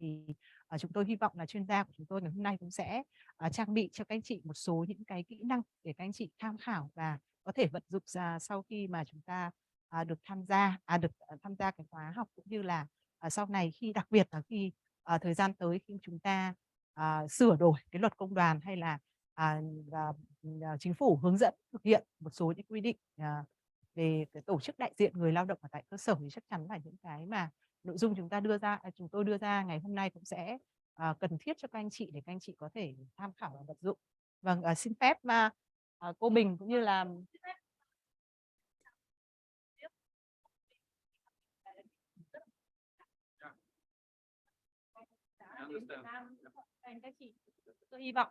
thì chúng tôi hy vọng là chuyên gia của chúng tôi ngày hôm nay cũng sẽ trang bị cho các anh chị một số những cái kỹ năng để các anh chị tham khảo và có thể vận dụng ra sau khi mà chúng ta được tham gia cái khóa học, cũng như là sau này khi đặc biệt là khi thời gian tới khi chúng ta sửa đổi cái luật công đoàn hay là chính phủ hướng dẫn thực hiện một số những quy định về cái tổ chức đại diện người lao động ở tại cơ sở, thì chắc chắn là những cái mà nội dung chúng tôi đưa ra ngày hôm nay cũng sẽ cần thiết cho các anh chị để các anh chị có thể tham khảo và vận dụng. Vâng, xin phép cô Bình cũng như là tôi hy vọng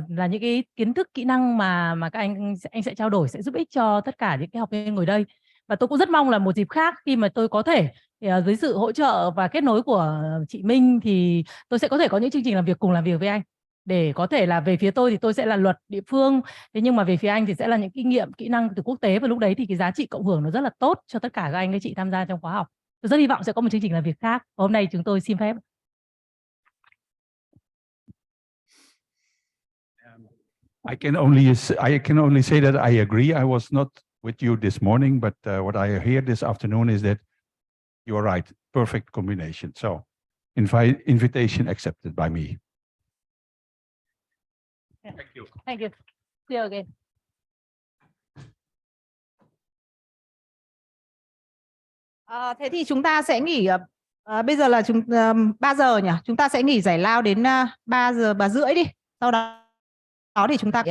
là những cái kiến thức kỹ năng mà các anh sẽ trao đổi sẽ giúp ích cho tất cả những cái học viên ngồi đây. Và tôi cũng rất mong là một dịp khác khi mà tôi có thể dưới sự hỗ trợ và kết nối của chị Minh thì tôi sẽ có thể có những chương trình cùng làm việc với anh, để có thể là về phía tôi thì tôi sẽ là luật địa phương, thế nhưng mà về phía anh thì sẽ là những kinh nghiệm kỹ năng từ quốc tế, và lúc đấy thì cái giá trị cộng hưởng nó rất là tốt cho tất cả các anh các chị tham gia trong khóa học. Tôi rất hy vọng sẽ có một chương trình làm việc khác. Và hôm nay chúng tôi xin phép. I can only say that I agree. I was not with you this morning, but what I hear this afternoon is that you are right. Perfect combination. So, invitation accepted by me. Yeah. Thank you. Thank you. See you again. Thế thì chúng ta sẽ nghỉ. Bây giờ là 3 giờ nhỉ? Chúng ta sẽ nghỉ giải lao đến 3 giờ 3 rưỡi đi. Sau đó thì chúng ta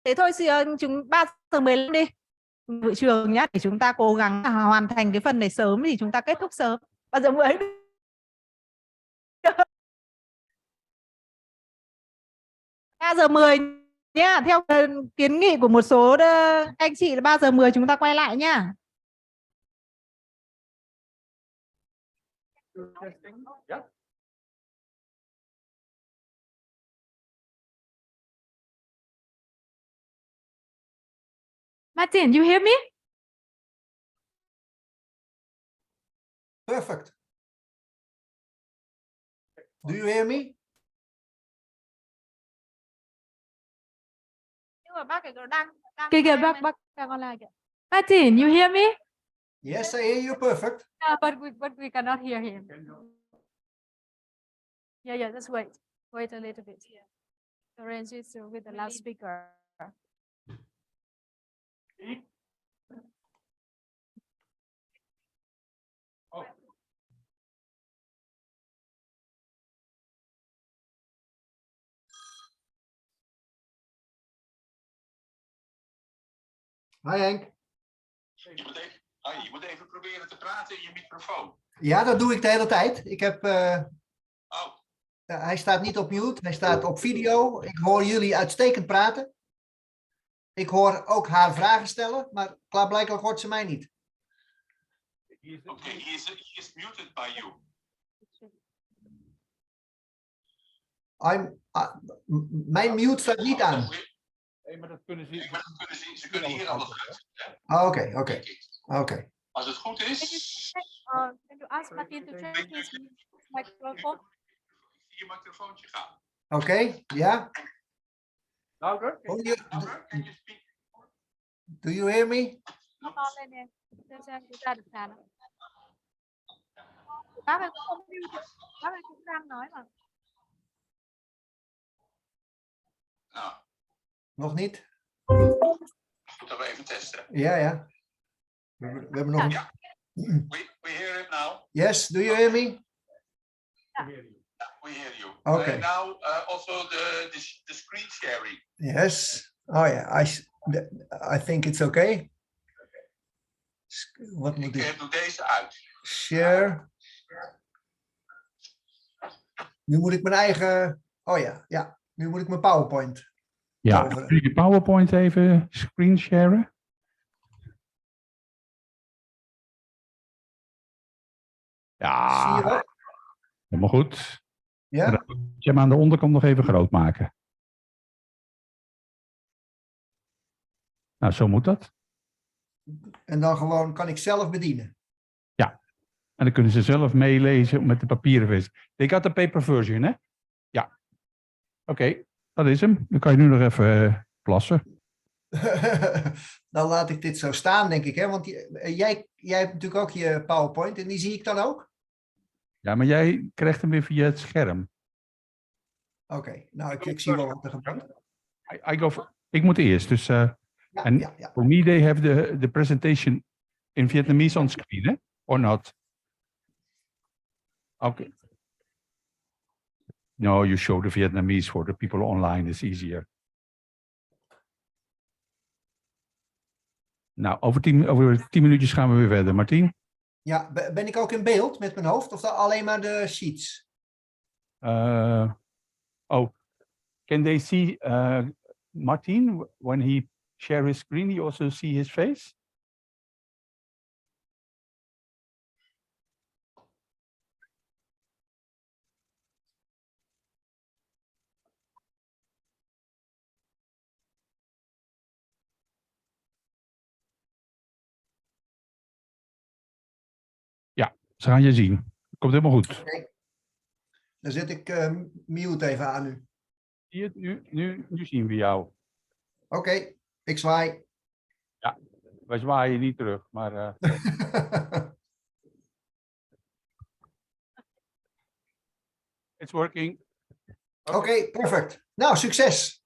thế thôi, chúng 3 giờ 15 đi hội trường nhé, để chúng ta cố gắng hoàn thành cái phần này sớm thì chúng ta kết thúc sớm. 3 giờ 10 3 giờ 10 nhá, theo kiến nghị của một số anh chị là 3 giờ 10 chúng ta quay lại nhá. Martin, you hear me? Perfect. Do you hear me? Nhưng mà bác đang Kìa, bác đang online kìa. Martin, you hear me? Yes, I hear you perfect. But we cannot hear him. Yeah, just wait a little bit. Arrange it with the loudspeaker. Hi Henk. Je moet even proberen te praten in je microfoon. Ja, dat doe ik de hele tijd. Ik heb. Hij staat niet op mute, hij staat op video. Ik hoor jullie uitstekend praten. Ik hoor ook haar vragen stellen, maar klaarblijkelijk hoort ze mij niet. Okay, he is muted by you. Mijn mute staat niet aan. Nee, maar dat kunnen ze. Ze kunnen hier alles uit. Oké. Als het goed is. Can you ask Martin to check his microphone? Je microfoontje gaan. Oké, ja. Louder? Can you speak? Do you hear me? Bác ơi cũng đang nói mà. Nog niet? Moeten we even testen. Ja. We hebben nog. Ja. We hear him now. Yes, do you hear me? We hear you. Okay. Now also the screen sharing. Yes. Oh yeah, I think it's okay. Wat moet ik? Doe deze uit. Share. Nu moet ik mijn eigen. Oh ja. Nu moet ik mijn PowerPoint. Ja, kun je PowerPoint even screen sharen? Ja, zie je dat? Helemaal goed. Ja? Dan moet je hem aan de onderkant nog even groot maken. Nou, zo moet dat. En dan gewoon kan ik zelf bedienen. En dan kunnen ze zelf meelezen met de papieren versie. They got the paper version, hè? Ja. Oké, dat is hem. Dan kan je nu nog even plassen. Dan laat ik dit zo staan, denk ik. Hè? Want jij hebt natuurlijk ook je PowerPoint en die zie ik dan ook. Ja, maar jij krijgt hem weer via het scherm. Oké, nou ik zie wel wat er gebeurt. Ik moet eerst. Dus, Ja, en ja. for me, they have the presentation in Vietnamese on screen, hè? Or not? Okay. No, you show the Vietnamese for the people online. It's easier. Nou, over 10 minuutjes gaan we weer verder. Martien? Ja, ben ik ook in beeld met mijn hoofd of dan alleen maar de sheets? Can they see Martin when he share his screen? You also see his face? Ja, ze gaan je zien. Komt helemaal goed. Oké. Dan zet ik mute even aan nu. Zie je het? Nu zien we jou. Oké, ik zwaai. Wij zwaaien niet terug, maar it's working. Oké, perfect. Nou, succes.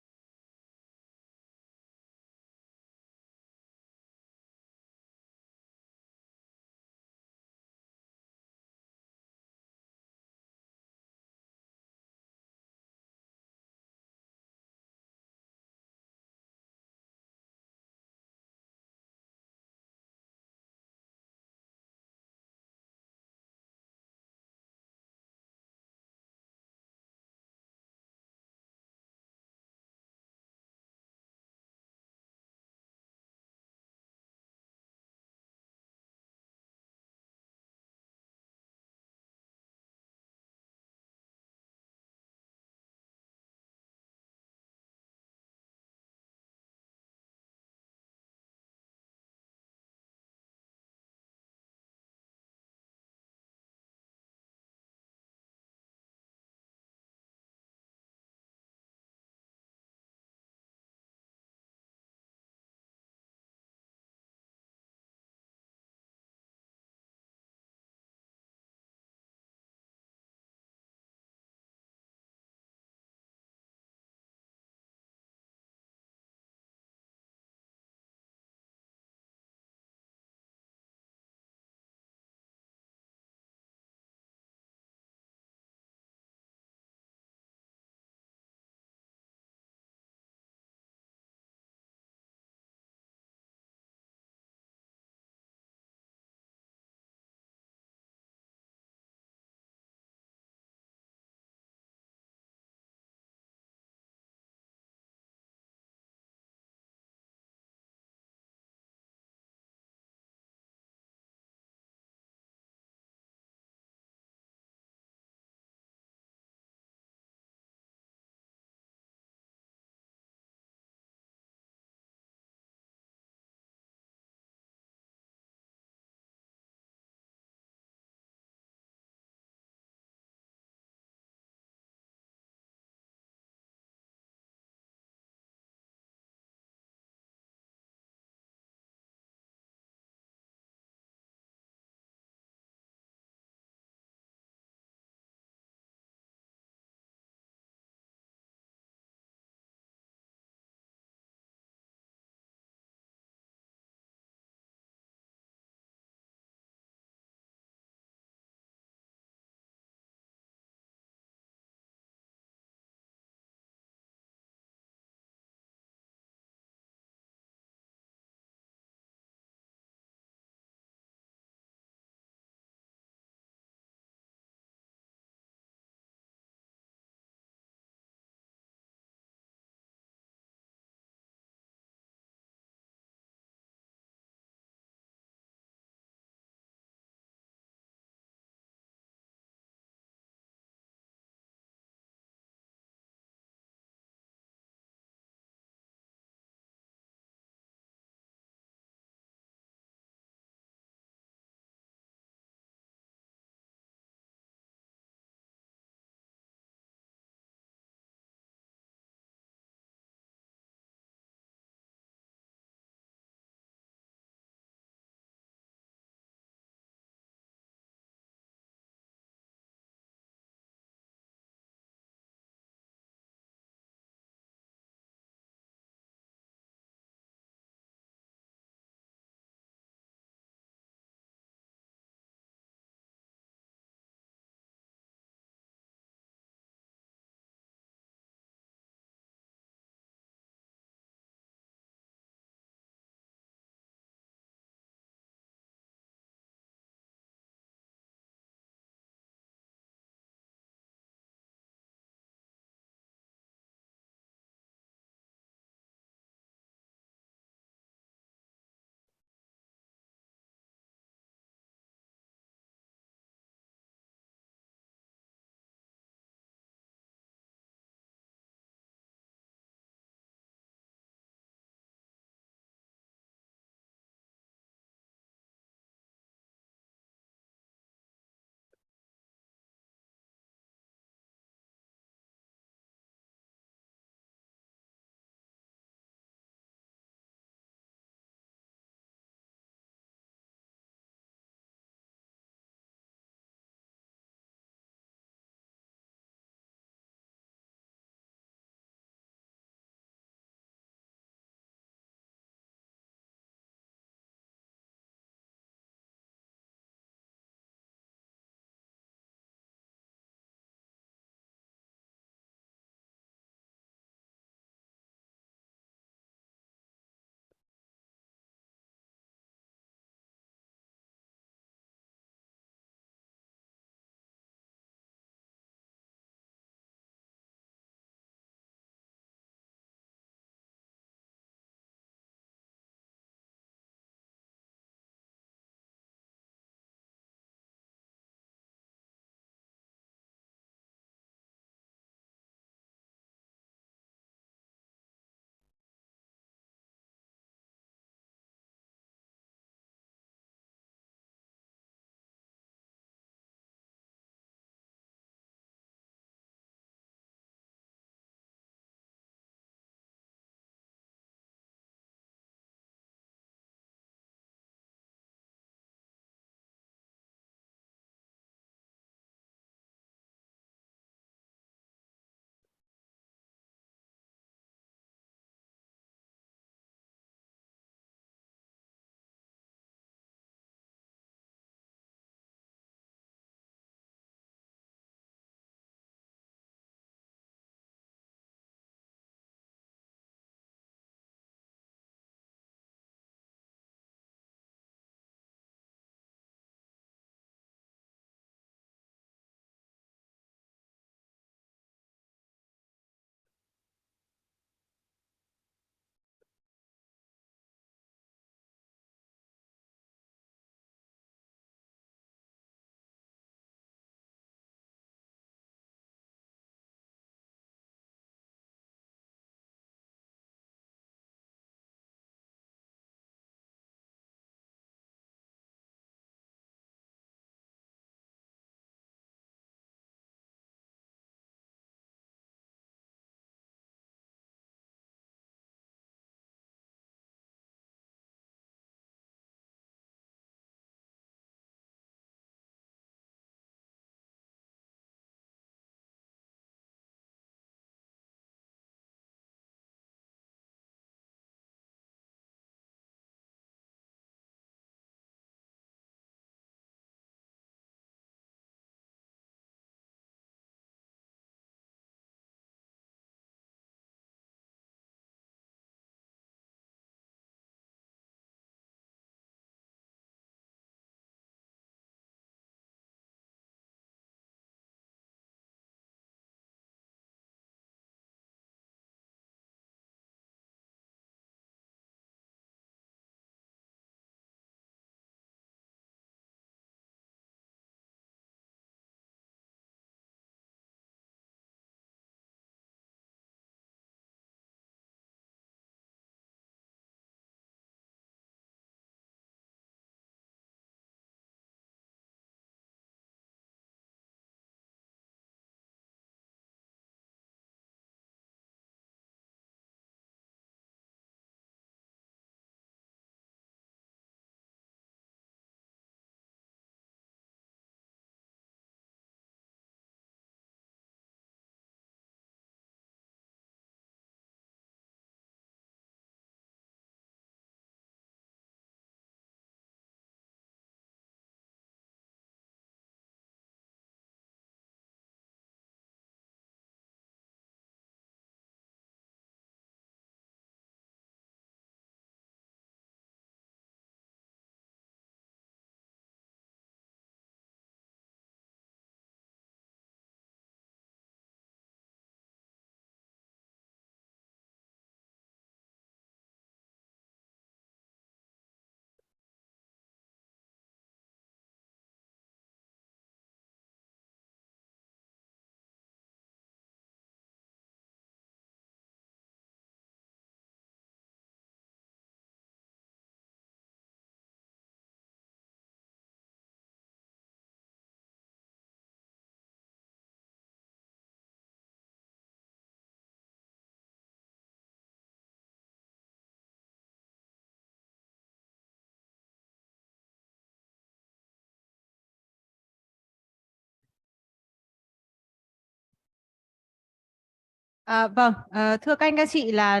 Vâng, thưa các anh các chị là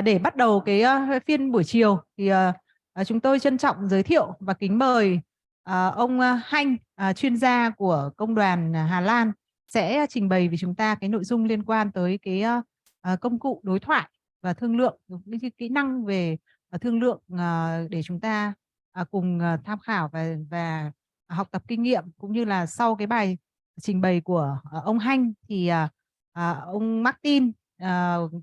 để bắt đầu cái phiên buổi chiều thì chúng tôi trân trọng giới thiệu và kính mời ông Hanh, chuyên gia của Công đoàn Hà Lan sẽ trình bày với chúng ta cái nội dung liên quan tới cái công cụ đối thoại và thương lượng, những kỹ năng về thương lượng để chúng ta cùng tham khảo và học tập kinh nghiệm, cũng như là sau cái bài trình bày của ông Hanh thì ông Martin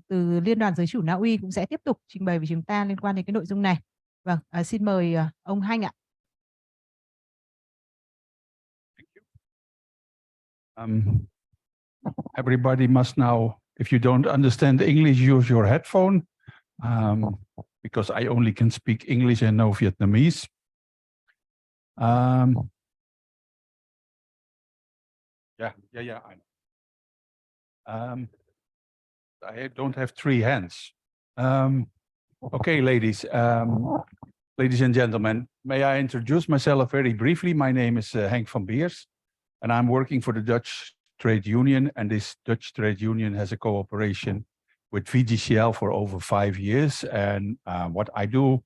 từ Liên đoàn Giới chủ Na Uy cũng sẽ tiếp tục trình bày với chúng ta liên quan đến cái nội dung này. Vâng, xin mời ông Hanh ạ. Everybody must now, if you don't understand English, use your headphone, because I only can speak English and no Vietnamese. Yeah, I know. I don't have three hands. Okay, ladies and gentlemen, may I introduce myself very briefly? My name is Henk van Beers, and I'm working for the Dutch Trade Union, and this Dutch Trade Union has a cooperation with VGCL for over 5 years. And what I do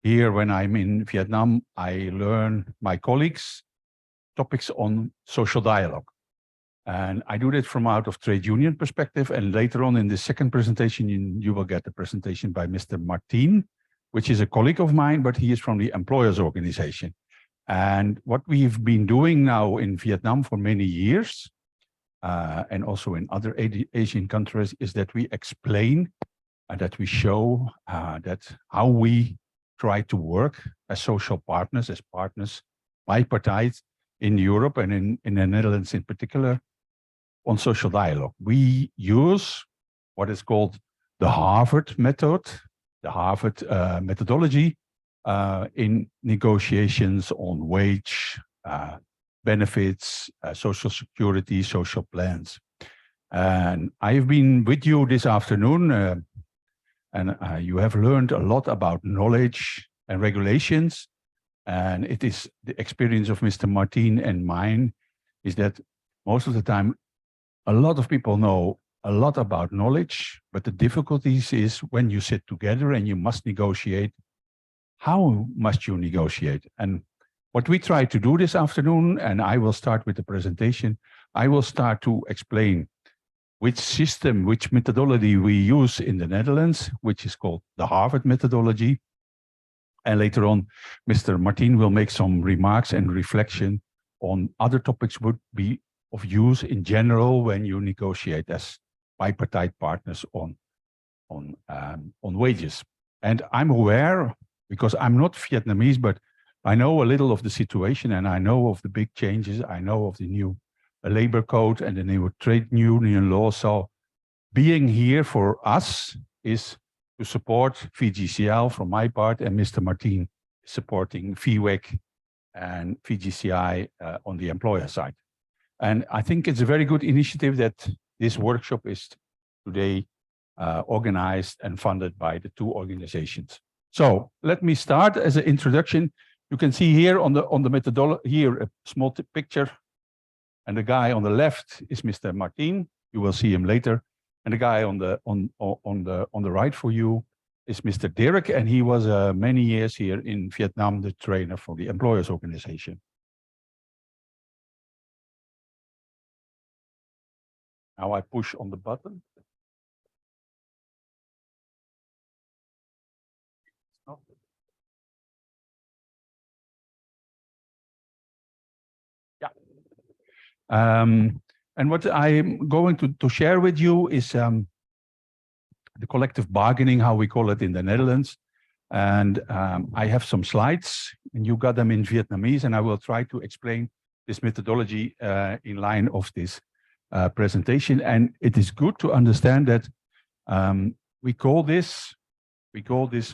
here when I'm in Vietnam, I learn my colleagues topics on social dialogue. And I do that from out of trade union perspective. And later on in the second presentation, you will get a presentation by Mr. Martin, which is a colleague of mine, but he is from the employers organization. And what we've been doing now in Vietnam for many years, and also in other Asian countries, is that we explain and that we show that how we try to work as social partners, as partners, bipartite in Europe and in the Netherlands in particular, on social dialogue. We use what is called the Harvard method, the Harvard methodology in negotiations on wage, benefits, social security, social plans. And I've been with you this afternoon, and you have learned a lot about knowledge and regulations. And it is the experience of Mr. Martin and mine is that most of the time, a lot of people know a lot about knowledge, but the difficulties is when you sit together and you must negotiate, how must you negotiate? And what we try to do this afternoon, and I will start with the presentation, I will start to explain which system, which methodology we use in the Netherlands, which is called the Harvard methodology. And later on, Mr. Martin will make some remarks and reflection on other topics would be of use in general when you negotiate as bipartite partners on wages. And I'm aware, because I'm not Vietnamese, but I know a little of the situation and I know of the big changes. I know of the new labor code and the new trade union law. So being here for us is to support VGCL from my part, and Mr. Martin supporting VWEC and VGCI on the employer side. And I think it's a very good initiative that this workshop is today organized and funded by the two organizations. So let me start as an introduction. You can see here on the methodology here a small picture, and the guy on the left is Mr. Martin. You will see him later, and the guy on the right for you is Mr. Derek, and he was many years here in Vietnam, the trainer for the employers organization. Now I push on the button. Yeah. And what I'm going to share with you is the collective bargaining, how we call it in the Netherlands. And I have some slides, and you got them in Vietnamese, and I will try to explain this methodology in line of this presentation. And it is good to understand that we call this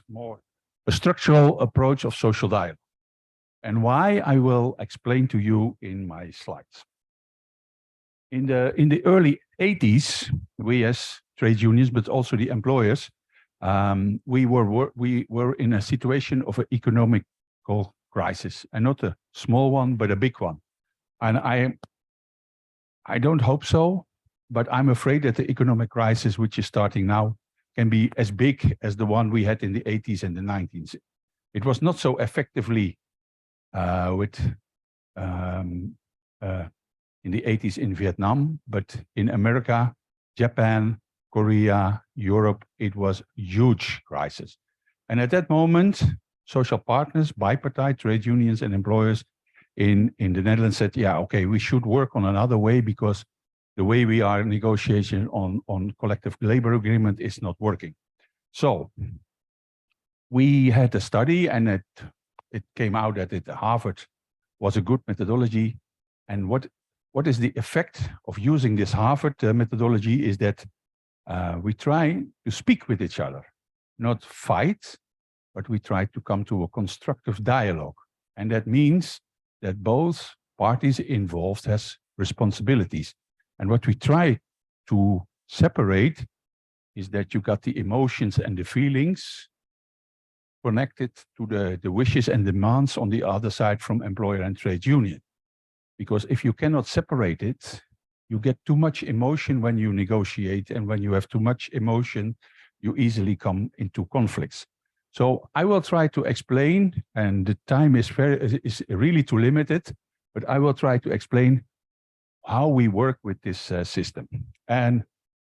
more a structural approach of social dialogue. And why, I will explain to you in my slides. In the early 80s, we as trade unions, but also the employers, we were in a situation of an economical crisis, and not a small one, but a big one. And I don't hope so, but I'm afraid that the economic crisis, which is starting now, can be as big as the one we had in the 80s and the 90s. It was not so effectively in the 80s in Vietnam, but in America, Japan, Korea, Europe, it was huge crisis. And at that moment, social partners, bipartite, trade unions and employers in the Netherlands said, yeah, okay, we should work on another way because the way we are negotiating on collective labor agreement is not working. So we had a study and it came out that Harvard was a good methodology. And what is the effect of using this Harvard methodology is that we try to speak with each other, not fight, but we try to come to a constructive dialogue. And that means that both parties involved has responsibilities. And what we try to separate is that you got the emotions and the feelings connected to the wishes and demands on the other side from employer and trade union. Because if you cannot separate it, you get too much emotion when you negotiate, and when you have too much emotion, you easily come into conflicts. So I will try to explain, and the time is really too limited, but I will try to explain how we work with this system. And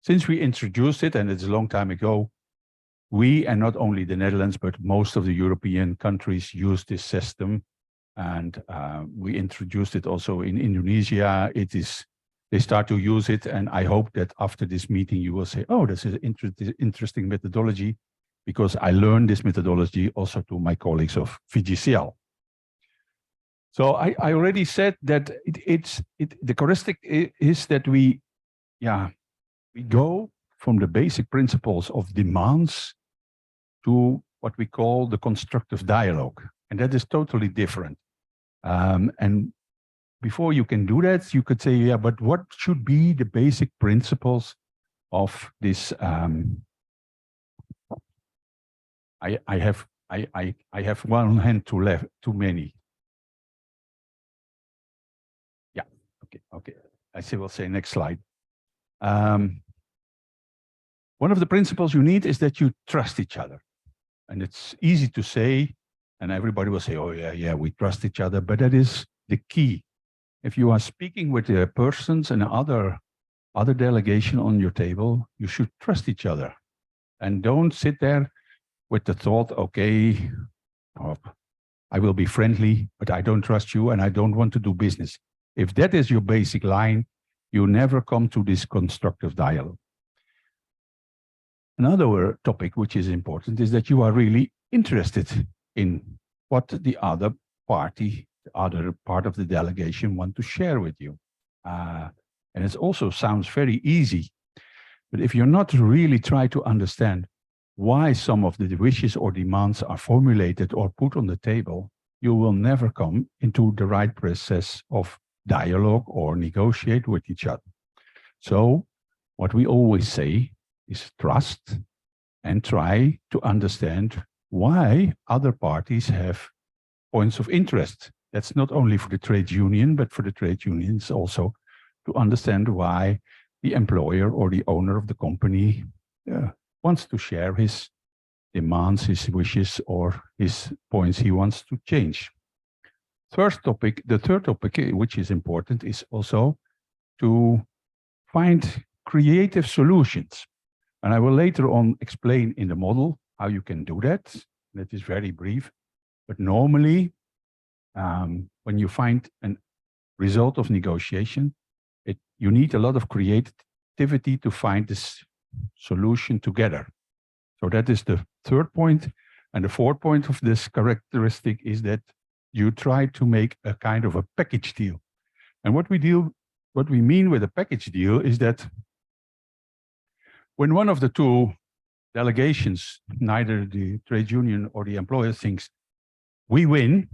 since we introduced it, and it's a long time ago, we, and not only the Netherlands, but most of the European countries use this system. And we introduced it also in Indonesia. They start to use it. And I hope that after this meeting, you will say, oh, this is an interesting methodology, because I learned this methodology also to my colleagues of VGCL. So I already said that the characteristic is that we go from the basic principles of demands to what we call the constructive dialogue. And that is totally different. And before you can do that, you could say, yeah, but what should be the basic principles of this? I have one hand too many. Yeah, okay. I will say next slide. One of the principles you need is that you trust each other. And it's easy to say, and everybody will say, oh yeah, we trust each other, but that is the key. If you are speaking with the persons and other delegation on your table, you should trust each other. And don't sit there with the thought, okay, I will be friendly, but I don't trust you and I don't want to do business. If that is your basic line, you never come to this constructive dialogue. Another topic which is important is that you are really interested in what the other party, the other part of the delegation want to share with you. And it also sounds very easy, but if you're not really trying to understand why some of the wishes or demands are formulated or put on the table, you will never come into the right process of dialogue or negotiate with each other. So what we always say is trust and try to understand why other parties have points of interest. That's not only for the trade union, but for the trade unions also to understand why the employer or the owner of the company wants to share his demands, his wishes, or his points he wants to change. The third topic, which is important, is also to find creative solutions. And I will later on explain in the model how you can do that. That is very brief. But normally, when you find a result of negotiation, you need a lot of creativity to find this solution together. So that is the third point. And the fourth point of this characteristic is that you try to make a kind of a package deal. And what we mean with a package deal is that when one of the two delegations, neither the trade union or the employer, thinks we win,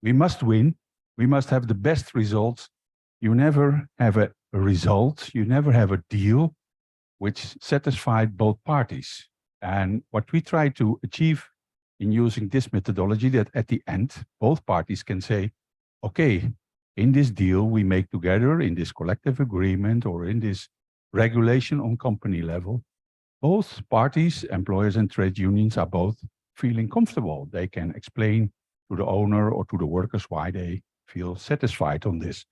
we must win, we must have the best results, you never have a result, you never have a deal which satisfied both parties. And what we try to achieve in using this methodology, that at the end, both parties can say, okay, in this deal we make together, in this collective agreement or in this regulation on company level, both parties, employers and trade unions, are both feeling comfortable. They can explain to the owner or to the workers why they feel satisfied on this.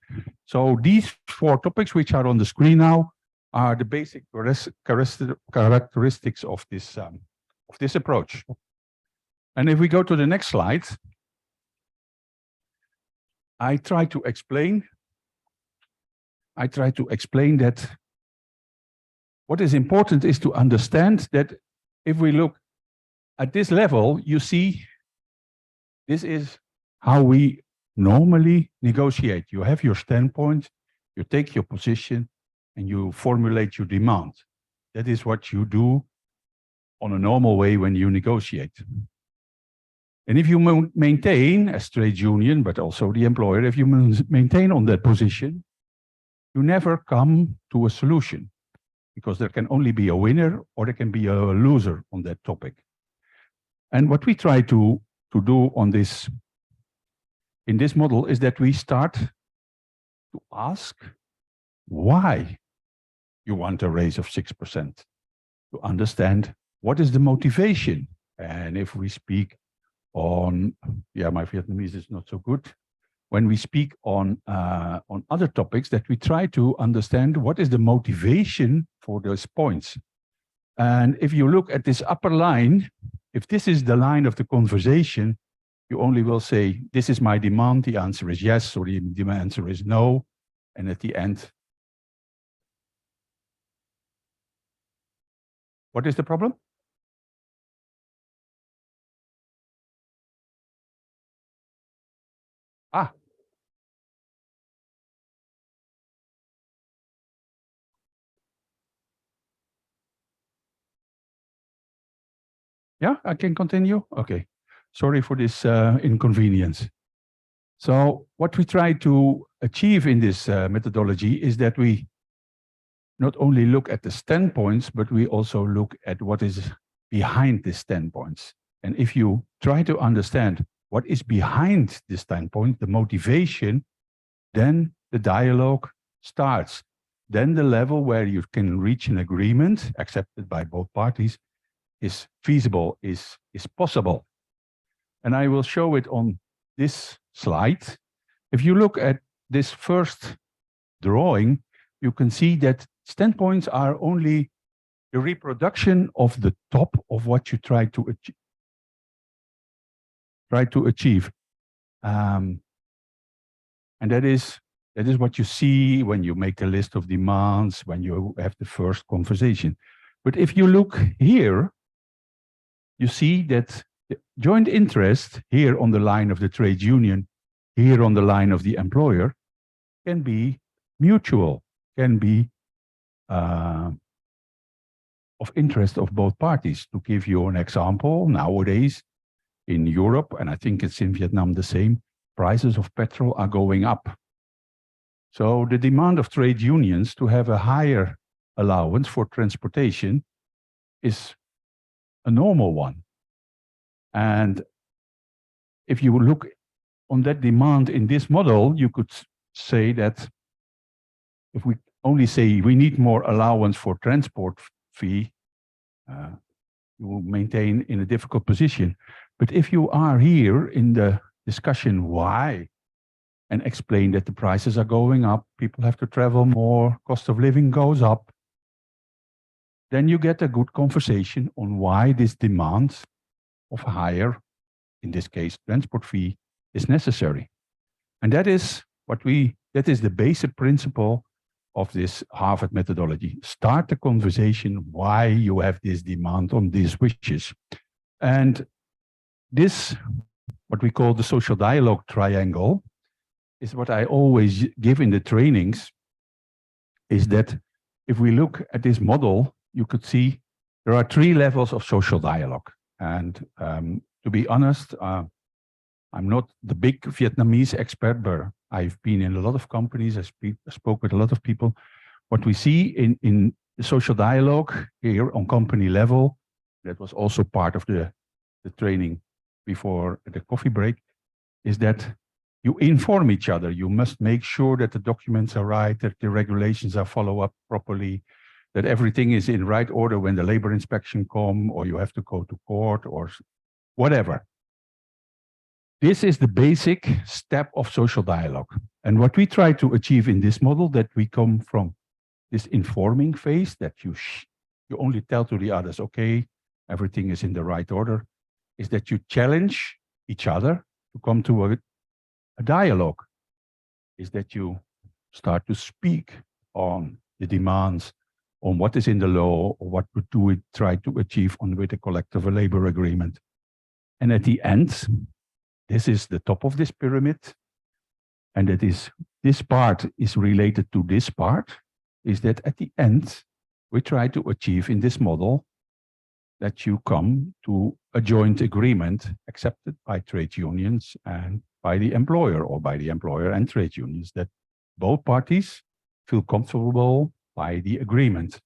So these 4 topics which are on the screen now are the basic characteristics of this approach. And if we go to the next slide, I try to explain that what is important is to understand that if we look at this level, you see this is how we normally negotiate. You have your standpoint, you take your position, and you formulate your demand. That is what you do on a normal way when you negotiate. And if you maintain, as trade union, but also the employer, if you maintain on that position, you never come to a solution, because there can only be a winner or there can be a loser on that topic. And what we try to do on this, in this model, is that we start to ask why you want a raise of 6%, to understand what is the motivation. And if we speak on, my Vietnamese is not so good. When we speak on other topics, that we try to understand what is the motivation for those points. And if you look at this upper line, if this is the line of the conversation, you only will say, this is my demand, the answer is yes, or the answer is no. And at the end, what is the problem? Yeah, I can continue. Okay. Sorry for this inconvenience. So what we try to achieve in this methodology is that we not only look at the standpoints, but we also look at what is behind the standpoints. And if you try to understand what is behind the standpoint, the motivation, then the dialogue starts. Then the level where you can reach an agreement accepted by both parties is feasible, is possible. And I will show it on this slide. If you look at this first drawing, you can see that standpoints are only the reproduction of the top of what you try to achieve. And that is what you see when you make the list of demands, when you have the first conversation. But if you look here, you see that the joint interest here on the line of the trade union, here on the line of the employer, can be mutual, can be of interest of both parties. To give you an example, nowadays in Europe, and I think it's in Vietnam the same, prices of petrol are going up. So the demand of trade unions to have a higher allowance for transportation is a normal one. And if you look on that demand in this model, you could say that if we only say we need more allowance for transport fee, you will maintain in a difficult position. But if you are here in the discussion why, and explain that the prices are going up, people have to travel more, cost of living goes up, then you get a good conversation on why this demand of higher, in this case, transport fee is necessary. And that is the basic principle of this Harvard methodology. Start the conversation why you have this demand on these wishes. And this, what we call the social dialogue triangle, is what I always give in the trainings, is that if we look at this model, you could see there are 3 levels of social dialogue. And to be honest, I'm not the big Vietnamese expert, but I've been in a lot of companies, I spoke with a lot of people. What we see in the social dialogue here on company level, that was also part of the training before the coffee break, is that you inform each other. You must make sure that the documents are right, that the regulations are followed up properly, that everything is in right order when the labor inspection come, or you have to go to court or whatever. This is the basic step of social dialogue. And what we try to achieve in this model, that we come from this informing phase, that you only tell to the others, okay, everything is in the right order, is that you challenge each other to come to a dialogue, is that you start to speak on the demands, on what is in the law, or what do we try to achieve with a collective labor agreement. And at the end, this is the top of this pyramid, and that is, this part is related to this part, is that at the end, we try to achieve in this model that you come to a joint agreement accepted by trade unions and by the employer, or by the employer and trade unions, that both parties feel comfortable by the agreement.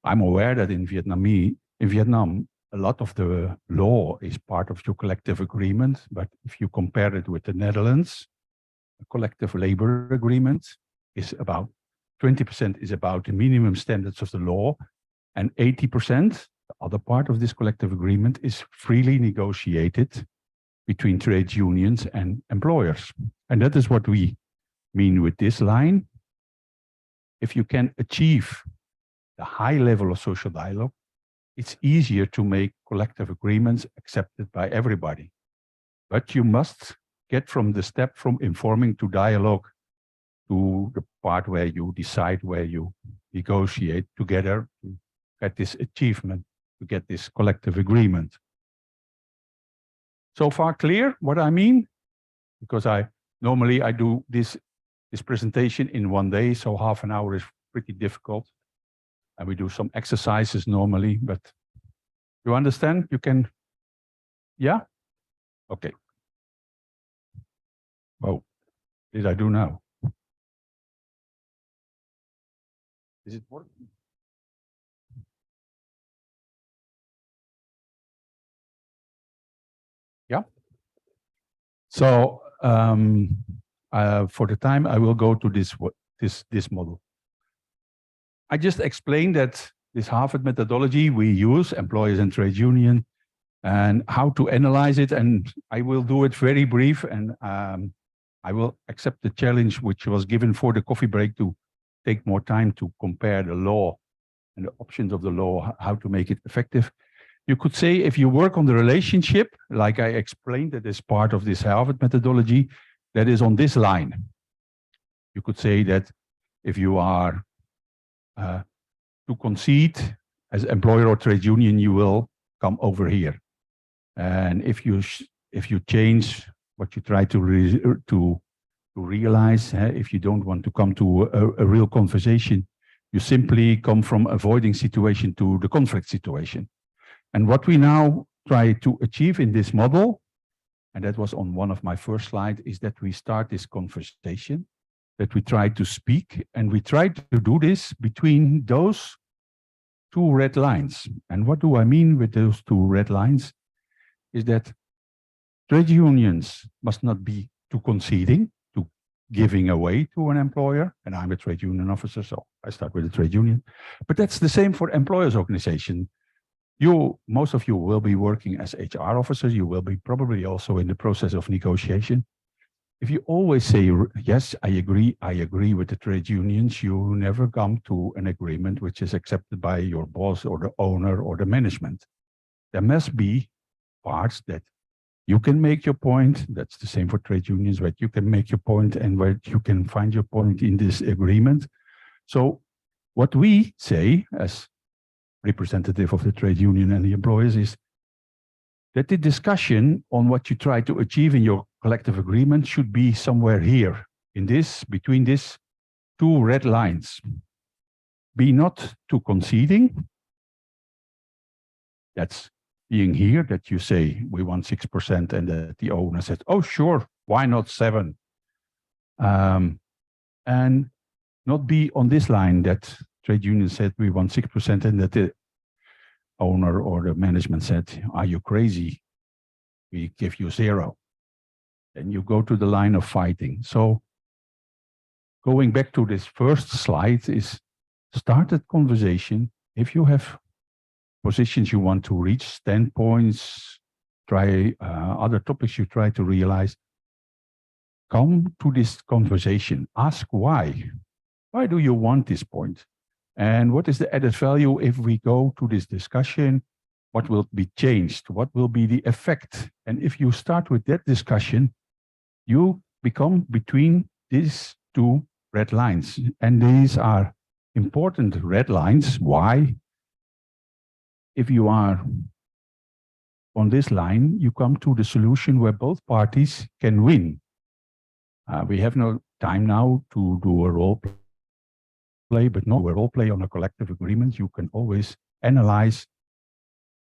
I'm aware that in Vietnam, a lot of the law is part of your collective agreement, but if you compare it with the Netherlands, a collective labor agreement is about 20% is about the minimum standards of the law, and 80%, the other part of this collective agreement, is freely negotiated between trade unions and employers. And that is what we mean with this line. If you can achieve the high level of social dialogue, it's easier to make collective agreements accepted by everybody. But you must get from the step from informing to dialogue to the part where you decide, where you negotiate together to get this achievement, to get this collective agreement. So far clear what I mean? Because normally I do this presentation in one day, so half an hour is pretty difficult. And we do some exercises normally, but you understand? You can, yeah? Okay. Oh, did I do now? Is it working? Yeah. So for the time, I will go to this model. I just explained that this Harvard methodology we use, employers and trade union, and how to analyze it. And I will do it very brief, and I will accept the challenge which was given for the coffee break to take more time to compare the law and the options of the law, how to make it effective. You could say if you work on the relationship, like I explained, that is part of this Harvard methodology, that is on this line. You could say that if you are to concede as employer or trade union, you will come over here. And if you change what you try to realize, if you don't want to come to a real conversation, you simply come from avoiding situation to the conflict situation. And what we now try to achieve in this model, and that was on one of my first slides, is that we start this conversation, that we try to speak, and we try to do this between those two red lines. And what do I mean with those two red lines? Is that trade unions must not be too conceding, to giving away to an employer. And I'm a trade union officer, so I start with a trade union. But that's the same for employers' organization. Most of you will be working as HR officers. You will be probably also in the process of negotiation. If you always say, yes, I agree with the trade unions, you never come to an agreement which is accepted by your boss or the owner or the management. There must be parts that you can make your point. That's the same for trade unions, where you can make your point and where you can find your point in this agreement. So what we say as representative of the trade union and the employers is that the discussion on what you try to achieve in your collective agreement should be somewhere here, in this, between these two red lines. Be not too conceding. That's being here, that you say we want 6%, and that the owner said, oh sure, why not 7? And not be on this line that trade union said we want 6%, and that the owner or the management said, are you crazy? We give you 0. then you go to the line of fighting. So going back to this first slide is started conversation. If you have positions you want to reach, standpoints, try other topics you try to realize, come to this conversation. Ask why. Why do you want this point? And what is the added value if we go to this discussion? What will be changed? What will be the effect? And if you start with that discussion, you become between these two red lines. And these are important red lines. Why? If you are on this line, you come to the solution where both parties can win. We have no time now to do a role play, but not a role play on a collective agreement. You can always analyze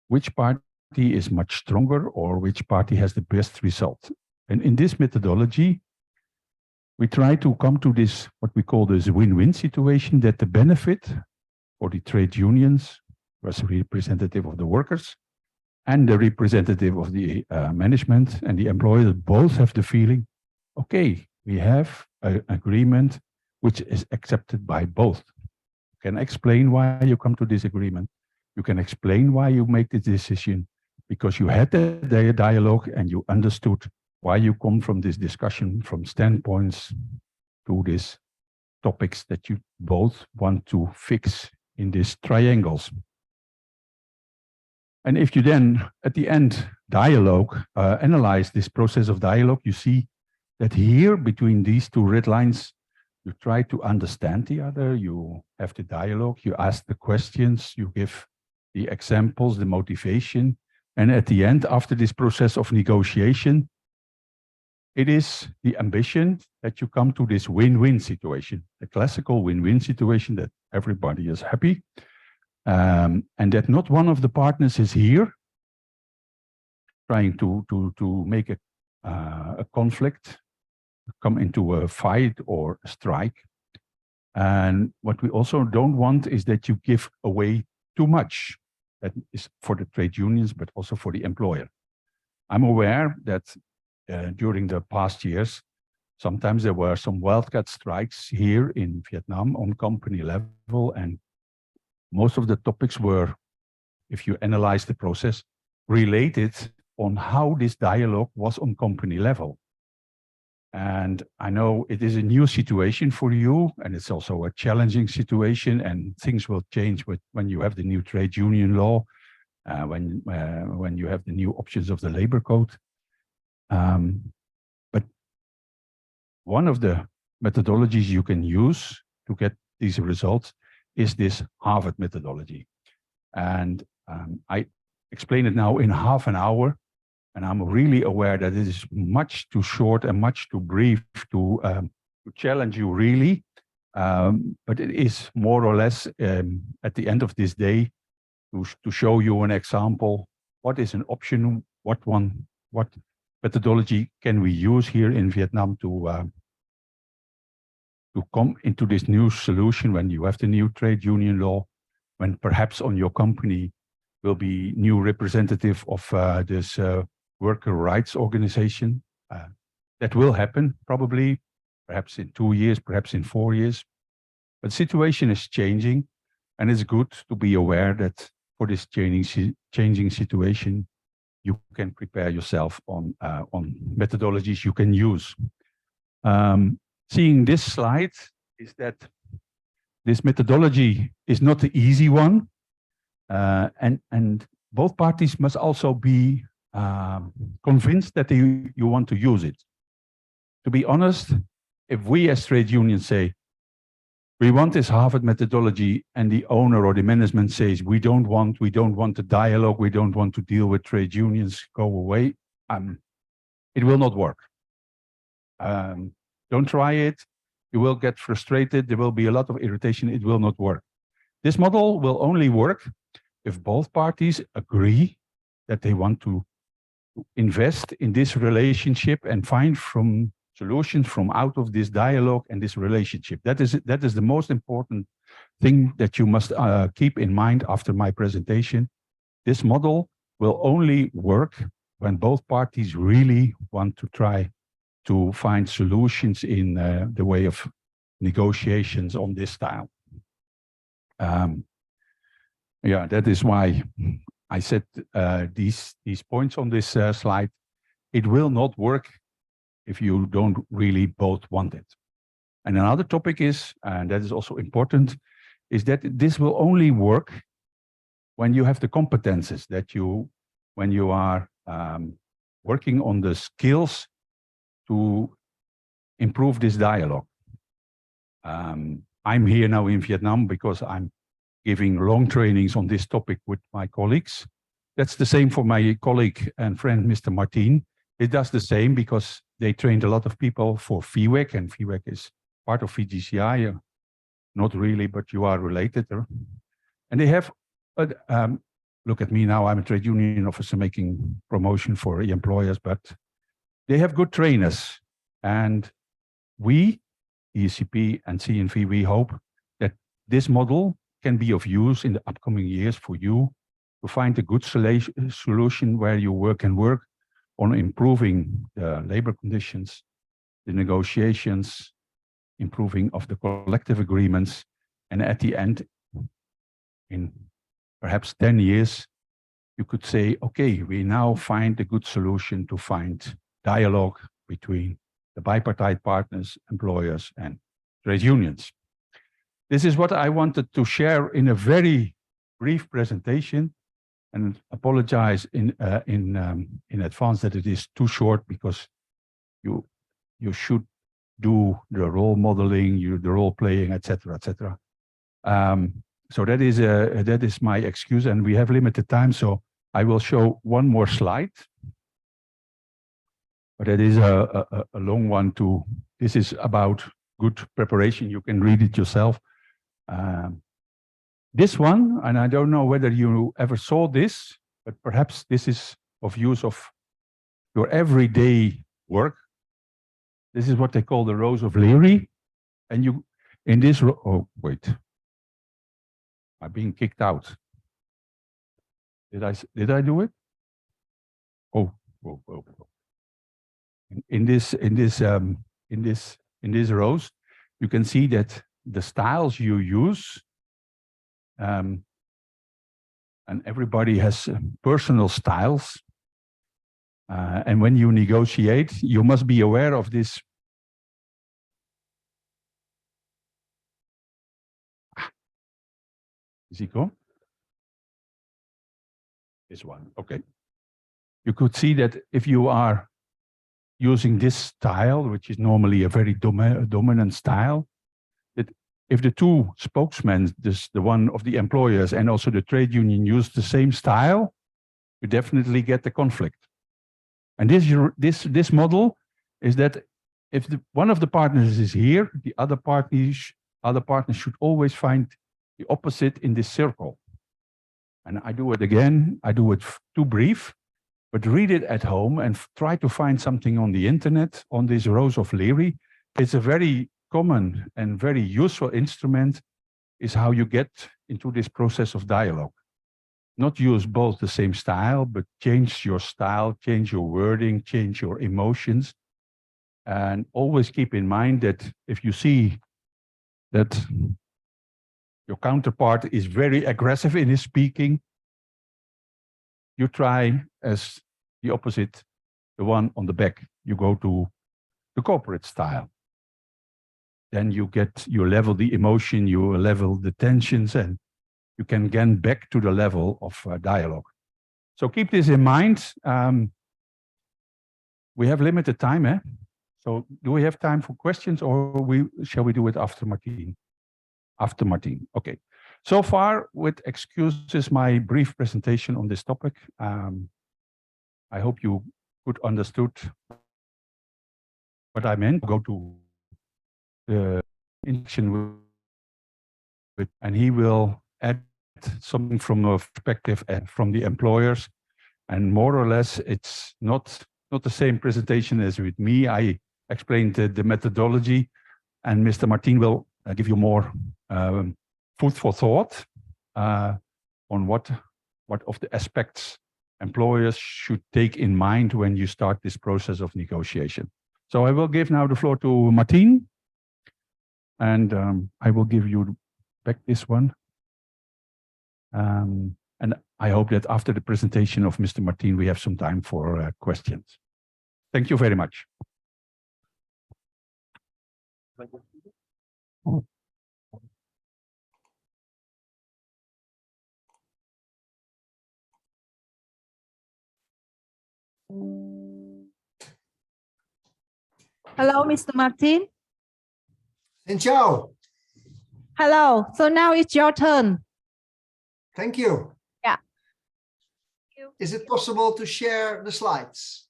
which party is much stronger or which party has the best result. And in this methodology, we try to come to this, what we call this win-win situation, that the benefit for the trade unions, as a representative of the workers, and the representative of the management and the employer both have the feeling, okay, we have an agreement which is accepted by both. You can explain why you come to this agreement. You can explain why you make this decision, because you had the dialogue and you understood why you come from this discussion, from standpoints to these topics that you both want to fix in these triangles. And if you then, at the end, analyze this process of dialogue, you see that here, between these two red lines, you try to understand the other, you have the dialogue, you ask the questions, you give the examples, the motivation. And at the end, after this process of negotiation, it is the ambition that you come to this win-win situation, the classical win-win situation that everybody is happy. And that not one of the partners is here trying to make a conflict, come into a fight or a strike. And what we also don't want is that you give away too much. That is for the trade unions, but also for the employer. I'm aware that during the past years, sometimes there were some wildcat strikes here in Vietnam on company level, and most of the topics were, if you analyze the process, related on how this dialogue was on company level. And I know it is a new situation for you, and it's also a challenging situation, and things will change when you have the new trade union law, when you have the new options of the labor code. But one of the methodologies you can use to get these results is this Harvard methodology. And I explain it now in half an hour, and I'm really aware that it is much too short and much too brief to challenge you really. But it is more or less at the end of this day to show you an example. What is an option? What methodology can we use here in Vietnam to come into this new solution when you have the new trade union law, when perhaps on your company will be new representative of this worker rights organization. That will happen probably, perhaps in 2 years, perhaps in 4 years. But the situation is changing, and it's good to be aware that for this changing situation, you can prepare yourself on methodologies you can use. Seeing this slide is that this methodology is not the easy one, and both parties must also be convinced that you want to use it. To be honest, if we as trade unions say, we want this Harvard methodology, and the owner or the management says, we don't want the dialogue, we don't want to deal with trade unions, go away, it will not work. Don't try it, you will get frustrated, there will be a lot of irritation, it will not work. This model will only work if both parties agree that they want to invest in this relationship and find solutions from out of this dialogue and this relationship. That is the most important thing that you must keep in mind after my presentation. This model will only work when both parties really want to try to find solutions in the way of negotiations on this style. Yeah, that is why I said these points on this slide. It will not work if you don't really both want it. And another topic is, and that is also important, is that this will only work when you have the competences when you are working on the skills to improve this dialogue. I'm here now in Vietnam because I'm giving long trainings on this topic with my colleagues. That's the same for my colleague and friend, Mr. Martin. It does the same because they trained a lot of people for VWEC, and VWEC is part of VGCI. Not really, but you are related. And they have, look at me now, I'm a trade union officer making promotion for employers, but they have good trainers. And we, ESCP and CNV, we hope that this model can be of use in the upcoming years for you to find a good solution where you can work on improving the labor conditions, the negotiations, improving of the collective agreements, and at the end, in perhaps 10 years, you could say, okay, we now find a good solution to find dialogue between the bipartite partners, employers, and trade unions. This is what I wanted to share in a very brief presentation, and apologize in advance that it is too short, because you should do the role modeling, the role playing, etc., etc. So that is my excuse, and we have limited time, so I will show one more slide. But it is a long one too. This is about good preparation. You can read it yourself. This one, and I don't know whether you ever saw this, but perhaps this is of use of your everyday work. This is what they call the Rose of Leary. And you, in this, oh, wait. I'm being kicked out. Did I do it? Oh. In this rose, you can see that the styles you use, and everybody has personal styles. And when you negotiate, you must be aware of this. Is he gone? This one, okay. You could see that if you are using this style, which is normally a very dominant style, that if the two spokesmen, the one of the employers and also the trade union, use the same style, you definitely get the conflict. And this model is that if one of the partners is here, the other partners should always find the opposite in this circle. And I do it again. I do it too brief, but read it at home and try to find something on the internet on this Rose of Leary. It's a very common and very useful instrument, is how you get into this process of dialogue. Not use both the same style, but change your style, change your wording, change your emotions. And always keep in mind that if you see that your counterpart is very aggressive in his speaking, you try as the opposite, the one on the back. You go to the corporate style. Then you level the emotion, you level the tensions, and you can get back to the level of dialogue. So keep this in mind. We have limited time, eh? So do we have time for questions, or shall we do it after Martin? After Martin, okay. So far, with excuses, my brief presentation on this topic. I hope you could understood what I meant. Go to the interaction with, and he will add something from a perspective and from the employers. And more or less, it's not the same presentation as with me. I explained the methodology, and Mr. Martin will give you more food for thought on what of the aspects employers should take in mind when you start this process of negotiation. So I will give now the floor to Martin. And I will give you back this one. And I hope that after the presentation of Mr. Martin, we have some time for questions. Thank you very much. Hello, Mr. Martin. Xin chào. Hello. So now it's your turn. Thank you. Yeah. Is it possible to share the slides?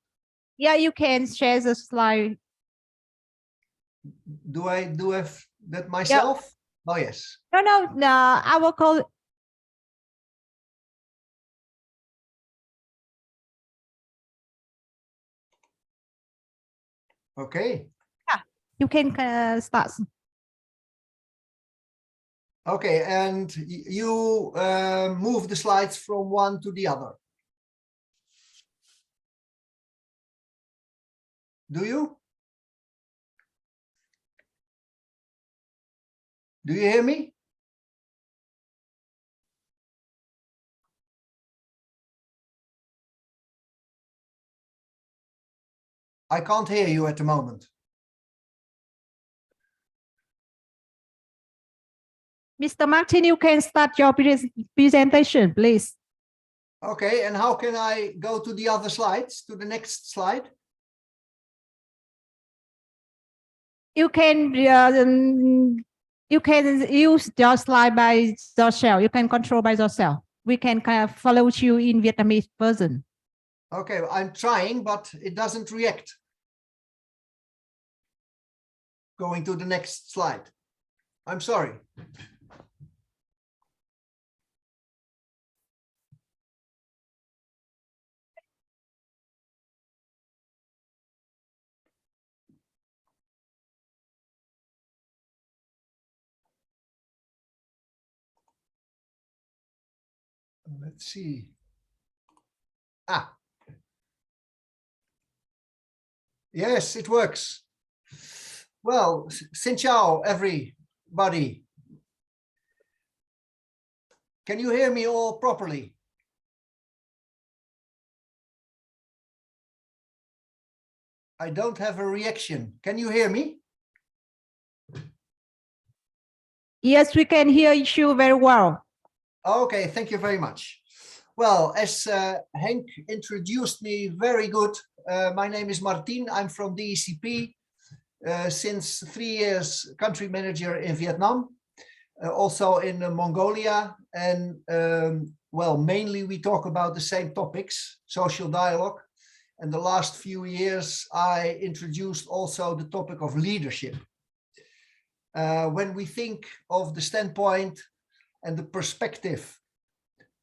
Yeah, you can share the slide. Do I do that myself? Oh, yes. No, I will call. Okay. Yeah, you can start. Okay, and you move the slides from one to the other. Do you? Do you hear me? I can't hear you at the moment. Mr. Martin, you can start your presentation, please. Okay, and how can I go to the other slides, to the next slide? You can use your slide by yourself. You can control by yourself. We can kind of follow you in Vietnamese version. Okay, I'm trying, but it doesn't react. Going to the next slide. I'm sorry. Let's see. Ah. Yes, it works. Well, xin chào, everybody. Can you hear me all properly? I don't have a reaction. Can you hear me? Yes, we can hear you very well. Okay, thank you very much. Well, as Henk introduced me very good, my name is Martin. I'm from DECP, since 3 years country manager in Vietnam, also in Mongolia. And well, mainly we talk about the same topics, social dialogue. And the last few years, I introduced also the topic of leadership. When we think of the standpoint and the perspective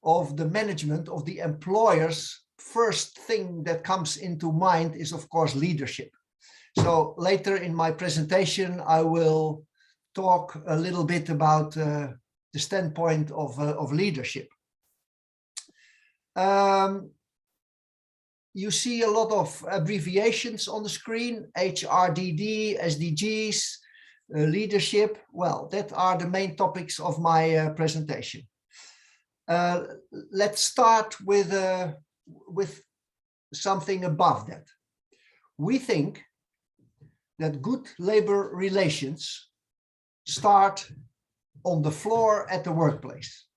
of the management of the employers, first thing that comes into mind is, of course, leadership. So later in my presentation, I will talk a little bit about the standpoint of leadership. You see a lot of abbreviations on the screen: HRDD, SDGs, leadership. Well, that are the main topics of my presentation. Let's start with something above that. We think that good labor relations start on the floor at the workplace.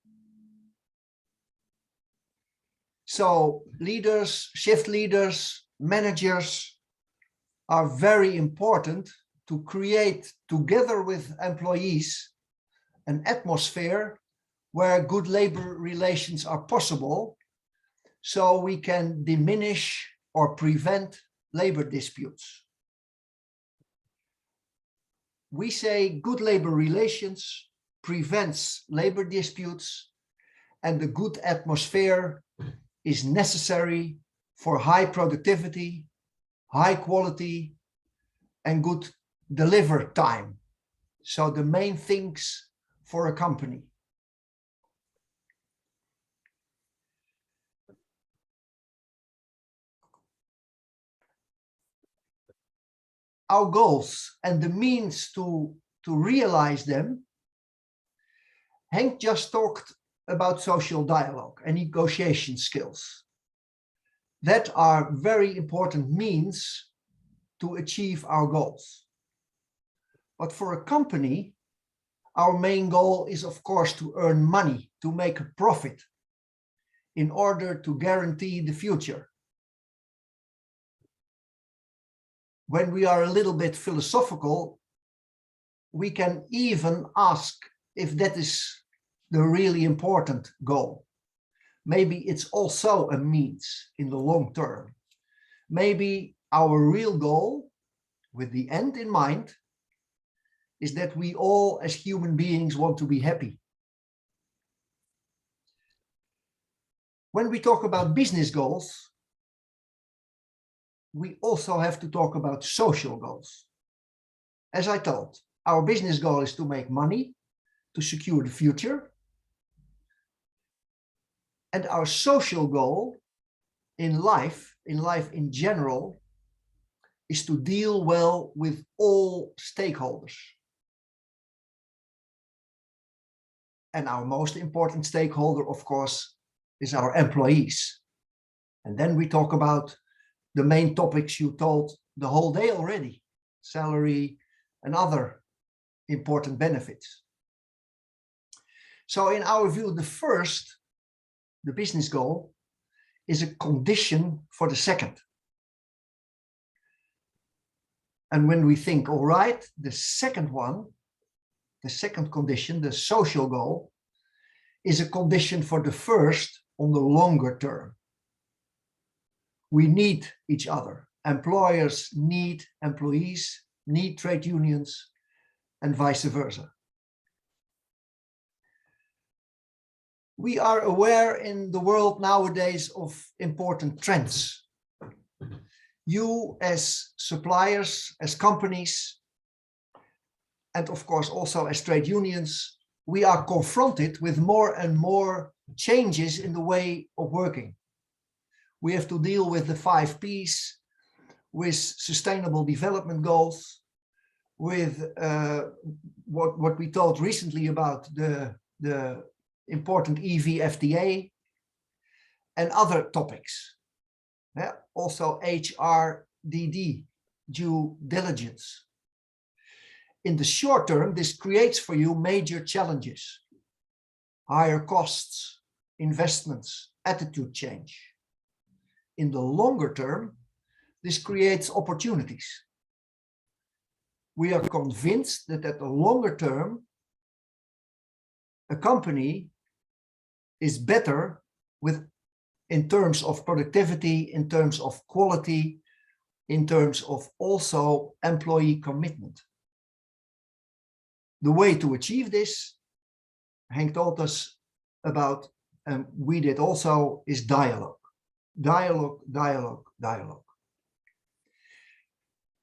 So leaders, shift leaders, managers are very important to create, together with employees, an atmosphere where good labor relations are possible, so we can diminish or prevent labor disputes. We say good labor relations prevents labor disputes, and the good atmosphere is necessary for high productivity, high quality, and good deliver time. So the main things for a company. our goals and the means to realize them, Henk just talked about social dialogue and negotiation skills. That are very important means to achieve our goals. But for a company, our main goal is, of course, to earn money, to make a profit in order to guarantee the future. When we are a little bit philosophical, we can even ask if that is the really important goal. Maybe it's also a means in the long term. Maybe our real goal, with the end in mind, is that we all as human beings want to be happy. When we talk about business goals, we also have to talk about social goals. As I told, our business goal is to make money, to secure the future. And our social goal in life in general, is to deal well with all stakeholders. And our most important stakeholder, of course, is our employees. And then we talk about the main topics you told the whole day already, salary and other important benefits. So in our view, the business goal, is a condition for the second. And when we think, all right, the second condition, the social goal, is a condition for the first on the longer term. We need each other. Employers need employees, need trade unions, and vice versa. We are aware in the world nowadays of important trends. You as suppliers, as companies, and of course also as trade unions, we are confronted with more and more changes in the way of working. We have to deal with the 5 Ps, with sustainable development goals, with what we talked recently about the important EV FTA and other topics. Yeah, also HRDD, due diligence. In the short term, this creates for you major challenges, higher costs, investments, attitude change. In the longer term, this creates opportunities. We are convinced that at the longer term, a company is better in terms of productivity, in terms of quality, in terms of also employee commitment. The way to achieve this, Henk told us about, and we did also, is dialogue. Dialogue, dialogue, dialogue.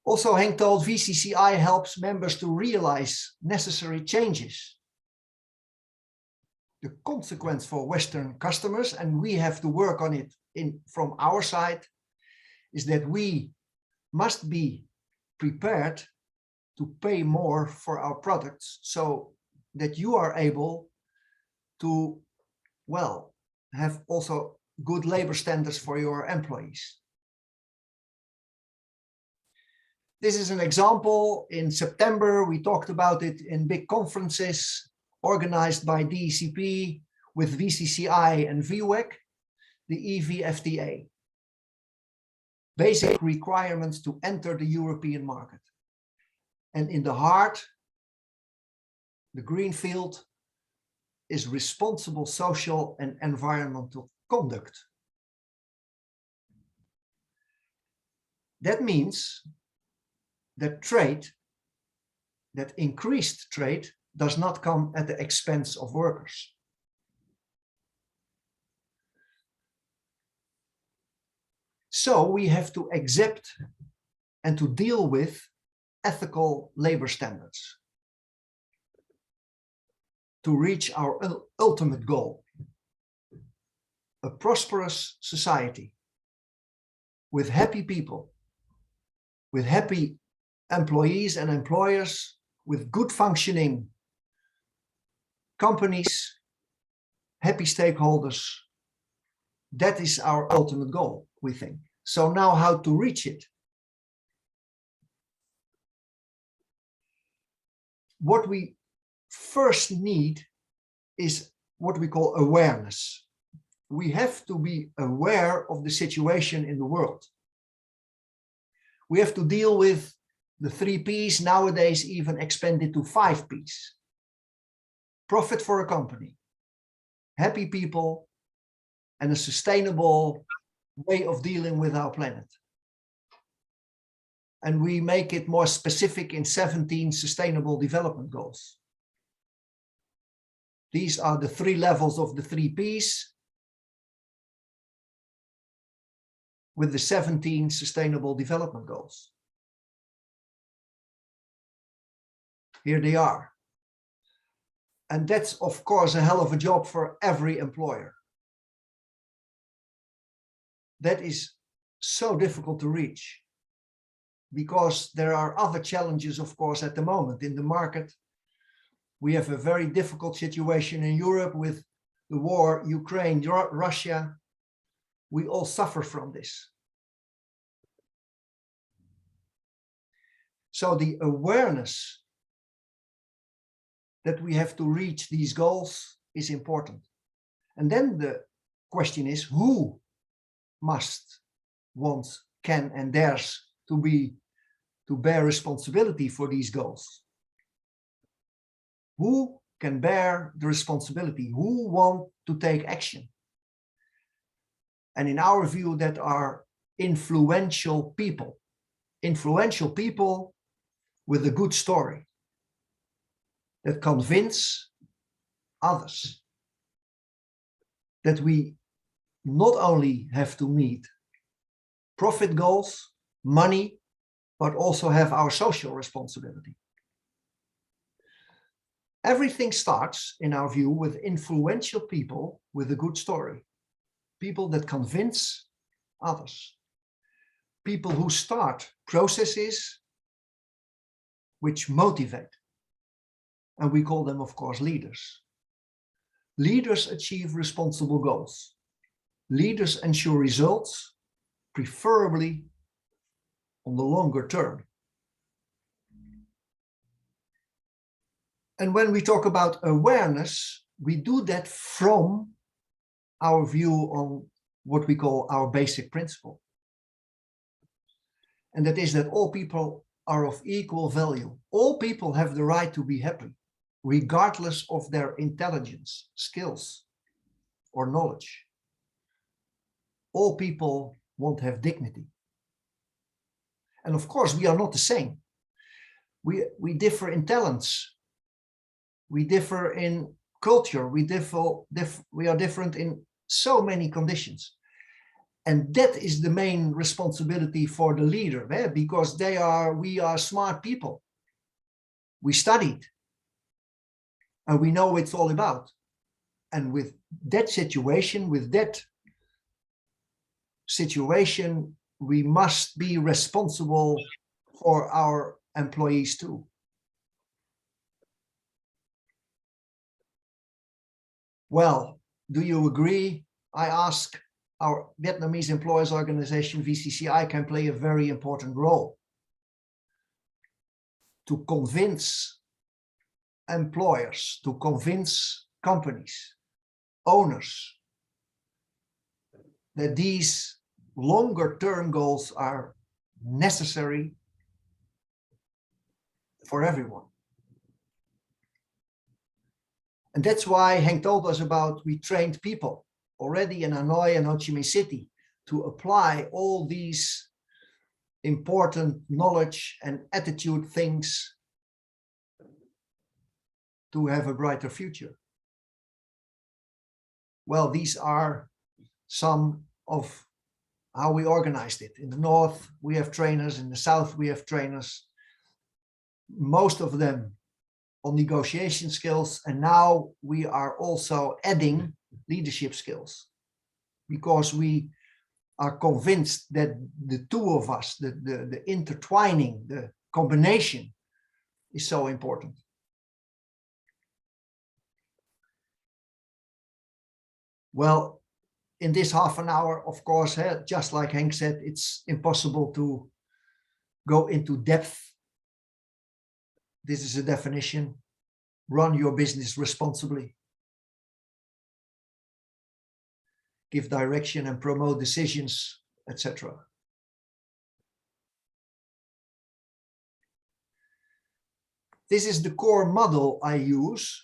Also, Henk told VCCI helps members to realize necessary changes. The consequence for Western customers, and we have to work on it from our side, is that we must be prepared to pay more for our products so that you are able to, well, have also good labor standards for your employees. This is an example. In September, we talked about it in big conferences organized by DECP with VCCI and VWEC, the EV FTA. Basic requirements to enter the European market. And in the heart, the green field is responsible social and environmental conduct. That means that trade, that increased trade, does not come at the expense of workers. So we have to accept and to deal with ethical labor standards to reach our ultimate goal, a prosperous society with happy people, with happy employees and employers with good functioning companies, happy stakeholders. That is our ultimate goal, we think. So now how to reach it? What we first need is what we call awareness. We have to be aware of the situation in the world. We have to deal with the 3 Ps, nowadays even expanded to 5 Ps. Profit for a company, happy people, and a sustainable way of dealing with our planet. And we make it more specific in 17 Sustainable Development Goals. These are the 3 levels of the 3 Ps with the 17 Sustainable Development Goals. Here they are. And that's, of course, a hell of a job for every employer. That is so difficult to reach because there are other challenges, of course, at the moment in the market. We have a very difficult situation in Europe with the war, Ukraine, Russia. We all suffer from this. So the awareness that we have to reach these goals is important. And then the question is, who must, wants, can, and dares to bear responsibility for these goals? Who can bear the responsibility? Who want to take action? And in our view, that are influential people with a good story that convince others that we not only have to meet profit goals, money, but also have our social responsibility. Everything starts, in our view, with influential people with a good story. People that convince others. People who start processes which motivate. And we call them, of course, leaders. Leaders achieve responsible goals. Leaders ensure results, preferably on the longer term. And when we talk about awareness, we do that from our view on what we call our basic principle. And that is that all people are of equal value. All people have the right to be happy, regardless of their intelligence, skills, or knowledge. All people want to have dignity. And of course, we are not the same. We differ in talents. We differ in culture. We are different in so many conditions. And that is the main responsibility for the leader, because we are smart people. We studied and we know what it's all about. And with that situation, we must be responsible for our employees too. Well, do you agree? I ask. Our Vietnamese Employers Organization, VCCI, can play a very important role to convince employers, to convince companies, owners, that these longer term goals are necessary for everyone. And that's why Henk told us about, we trained people already in Hanoi and Ho Chi Minh City to apply all these important knowledge and attitude things to have a brighter future. Well, these are some of how we organized it. In the north, we have trainers. In the south, we have trainers. Most of them on negotiation skills. And now we are also adding leadership skills, because we are convinced that the two of us, the intertwining, the combination is so important. Well, in this half an hour, of course, just like Henk said, it's impossible to go into depth. This is a definition. Run your business responsibly. Give direction and promote decisions, etc. This is the core model I use.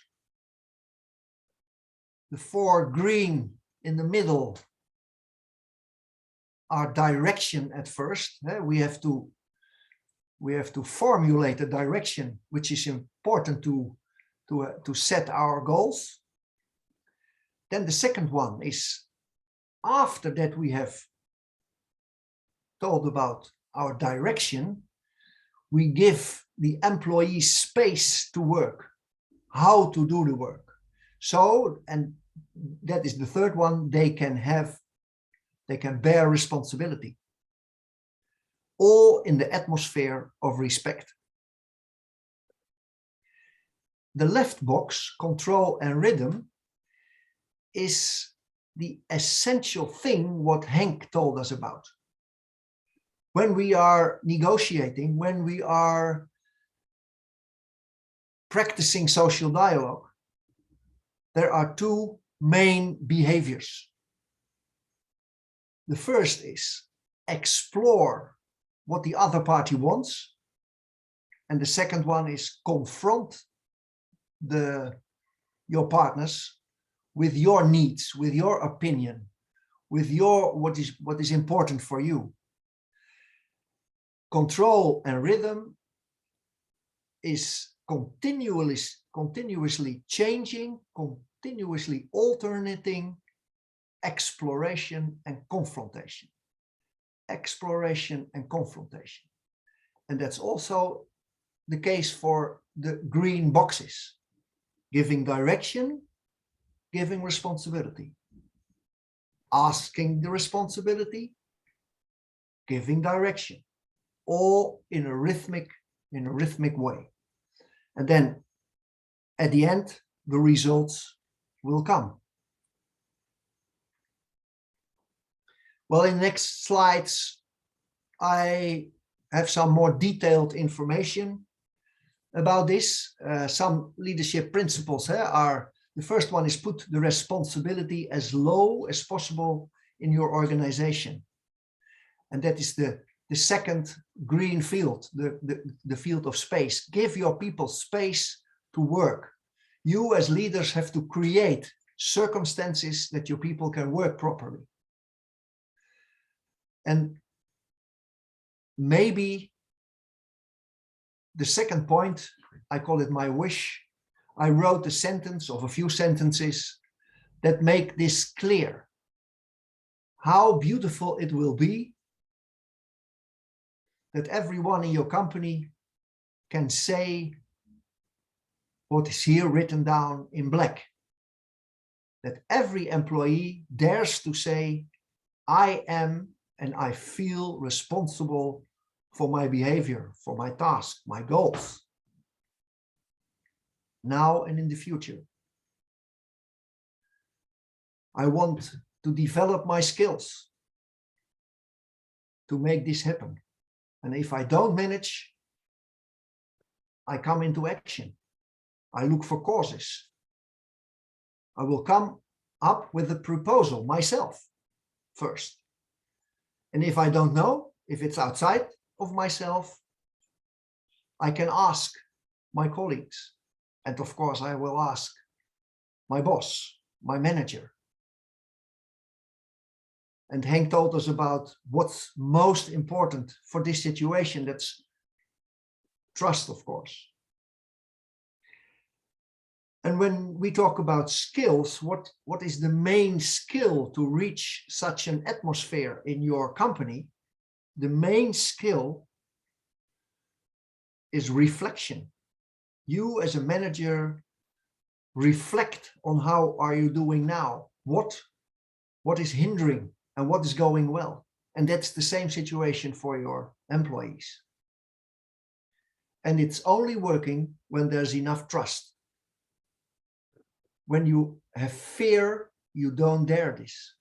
The 4 green in the middle are direction at first. We have to formulate a direction, which is important to set our goals. Then the second one is, after that we have told about our direction, we give the employees space to work, how to do the work. So, and that is the third one, they can bear responsibility. All in the atmosphere of respect. The left box, control and rhythm, is the essential thing what Henk told us about. When we are negotiating, when we are practicing social dialogue, there are 2 main behaviors. The first is explore what the other party wants. And the second one is confront your partners with your needs, with your opinion, with what is important for you. Control and rhythm is continuously changing, continuously alternating exploration and confrontation. Exploration and confrontation. And that's also the case for the green boxes. Giving direction, giving responsibility. Asking the responsibility, giving direction. All in a rhythmic way. And then at the end, the results will come. Well, in the next slides, I have some more detailed information about this. Some leadership principles are, the first one is put the responsibility as low as possible in your organization. And that is the second green field, the field of space. Give your people space to work. You as leaders have to create circumstances that your people can work properly. And maybe the second point, I call it my wish. I wrote a sentence of a few sentences that make this clear. How beautiful it will be that everyone in your company can say what is here written down in black. That every employee dares to say, I am and I feel responsible for my behavior, for my task, my goals, now and in the future. I want to develop my skills to make this happen. And if I don't manage, I come into action. I look for causes. I will come up with a proposal myself first. And if I don't know, if it's outside of myself, I can ask my colleagues. And of course, I will ask my boss, my manager. And Henk told us about what's most important for this situation. That's trust, of course. And when we talk about skills, what is the main skill to reach such an atmosphere in your company? The main skill is reflection. You as a manager reflect on how are you doing now? What is hindering and what is going well? And that's the same situation for your employees. And it's only working when there's enough trust. When you have fear, you don't dare this.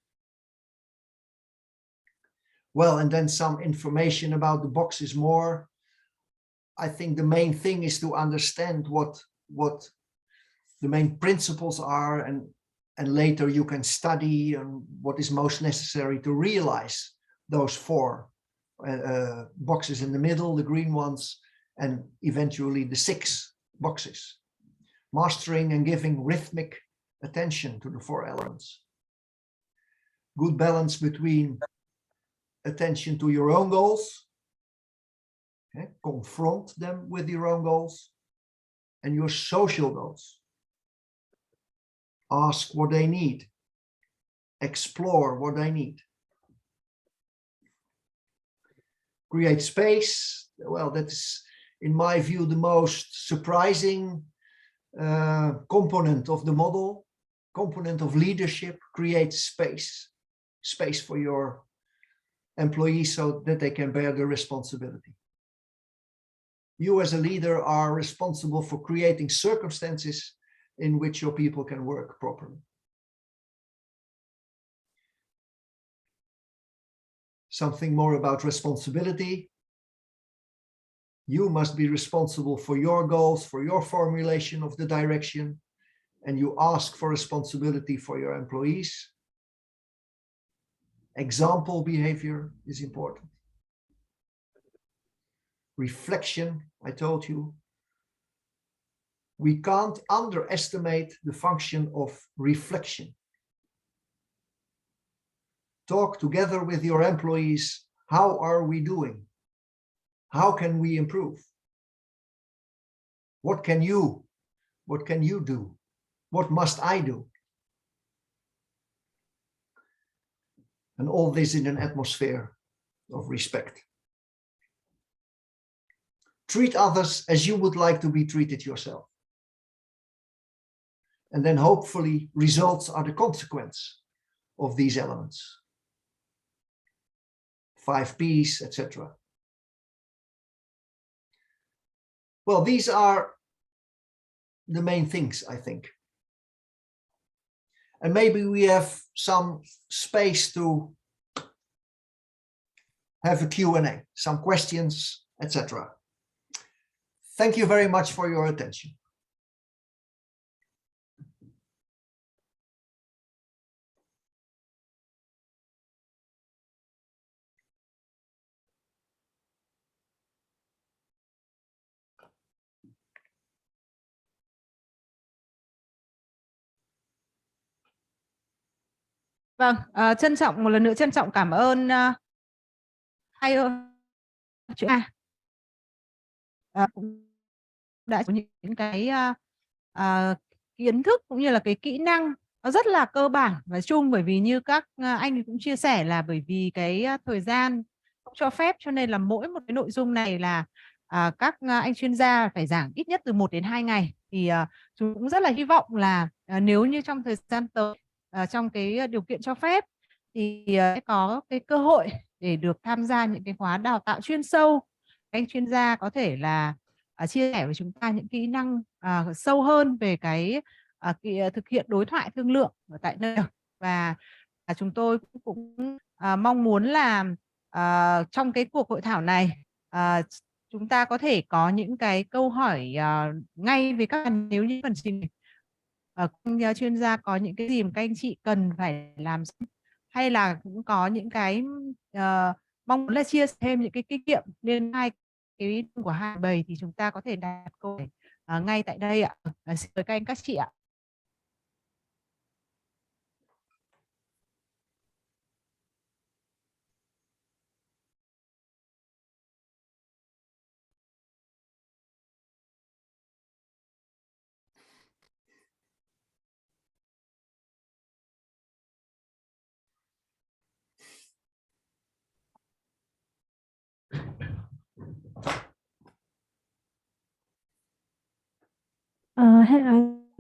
Well, and then some information about the boxes more. I think the main thing is to understand what the main principles are, and later you can study on what is most necessary to realize those 4 boxes in the middle, the green ones, and eventually the 6 boxes. Mastering and giving rhythmic attention to the 4 elements. Good balance between attention to your own goals, okay, confront them with your own goals, and your social goals. Ask what they need, explore what they need. Create space. Well, that's, in my view, the most surprising component of the model, component of leadership. Create space for your employees so that they can bear the responsibility. You as a leader are responsible for creating circumstances in which your people can work properly. Something more about responsibility. You must be responsible for your goals, for your formulation of the direction, and you ask for responsibility for your employees. Example behavior is important. Reflection, I told you. We can't underestimate the function of reflection. Talk together with your employees. How are we doing? How can we improve? What can you do? What must I do? And all this in an atmosphere of respect. Treat others as you would like to be treated yourself. And then hopefully results are the consequence of these elements. 5 P's, etc. Well, these are the main things, I think. And maybe we have some space to have a Q&A, some questions, etc. Thank you very much for your attention. Vâng, trân trọng, một lần nữa trân trọng cảm ơn hai chuyện cũng đã có những cái kiến thức cũng như là cái kỹ năng nó rất là cơ bản và chung, bởi vì như các anh cũng chia sẻ là bởi vì cái thời gian không cho phép, cho nên là mỗi một cái nội dung này là các anh chuyên gia phải giảng ít nhất từ 1 đến 2 ngày. Thì chúng cũng rất là hy vọng là nếu như trong thời gian tới, trong cái điều kiện cho phép, thì sẽ có cái cơ hội để được tham gia những cái khóa đào tạo chuyên sâu. Các anh chuyên gia có thể là chia sẻ với chúng ta những kỹ năng sâu hơn về cái thực hiện đối thoại thương lượng ở tại nơi. Và chúng tôi cũng mong muốn là trong cái cuộc hội thảo này chúng ta có thể có những cái câu hỏi ngay về các nếu như phần trình chuyên gia có những cái gì mà các anh chị cần phải làm, hay là cũng có những cái mong muốn là chia sẻ thêm những cái kinh nghiệm liên hai cái của hai bầy, thì chúng ta có thể đặt câu hỏi ngay tại đây ạ. Xin mời các anh các chị ạ.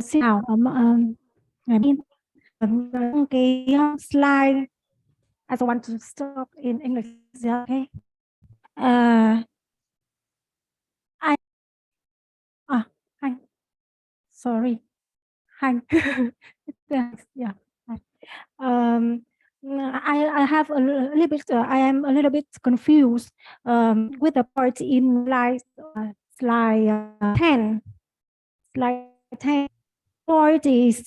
Xin chào ngài Bin. Cái slide, I don't want to stop in English, okay? sorry. Hank. Yeah. I have a little bit. I am a little bit confused with the part in slide 10. Slide 10. Point is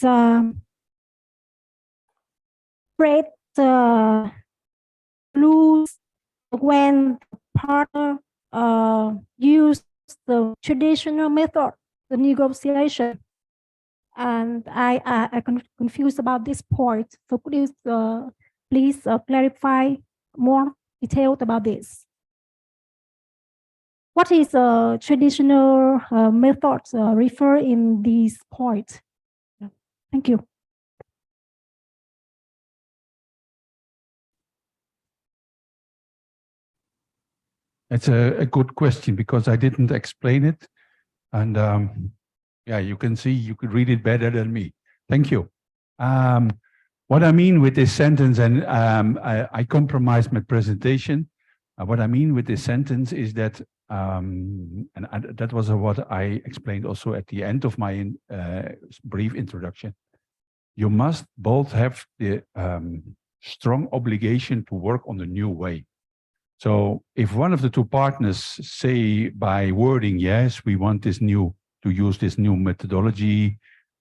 break the rules when the partner use the traditional method, the negotiation. And I confused about this point. So could you please clarify more detailed about this? What is traditional methods refer in this point? Thank you. It's a good question because I didn't explain it. And yeah, you can see, you could read it better than me. Thank you. What I mean with this sentence, and I compromised my presentation. What I mean with this sentence is that, and that was what I explained also at the end of my brief introduction. You must both have the strong obligation to work on a new way. So if one of the two partners say by wording, yes, we want this new, to use this new methodology,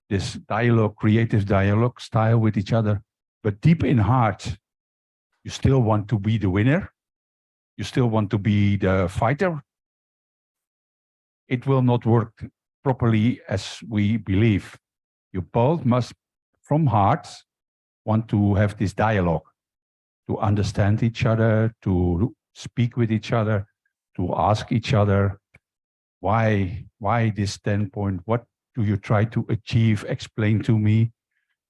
this dialogue, creative dialogue style with each other, but deep in heart, you still want to be the winner, you still want to be the fighter, it will not work properly as we believe. You both must, from heart, want to have this dialogue, to understand each other, to speak with each other, to ask each other, why this standpoint? What do you try to achieve? Explain to me.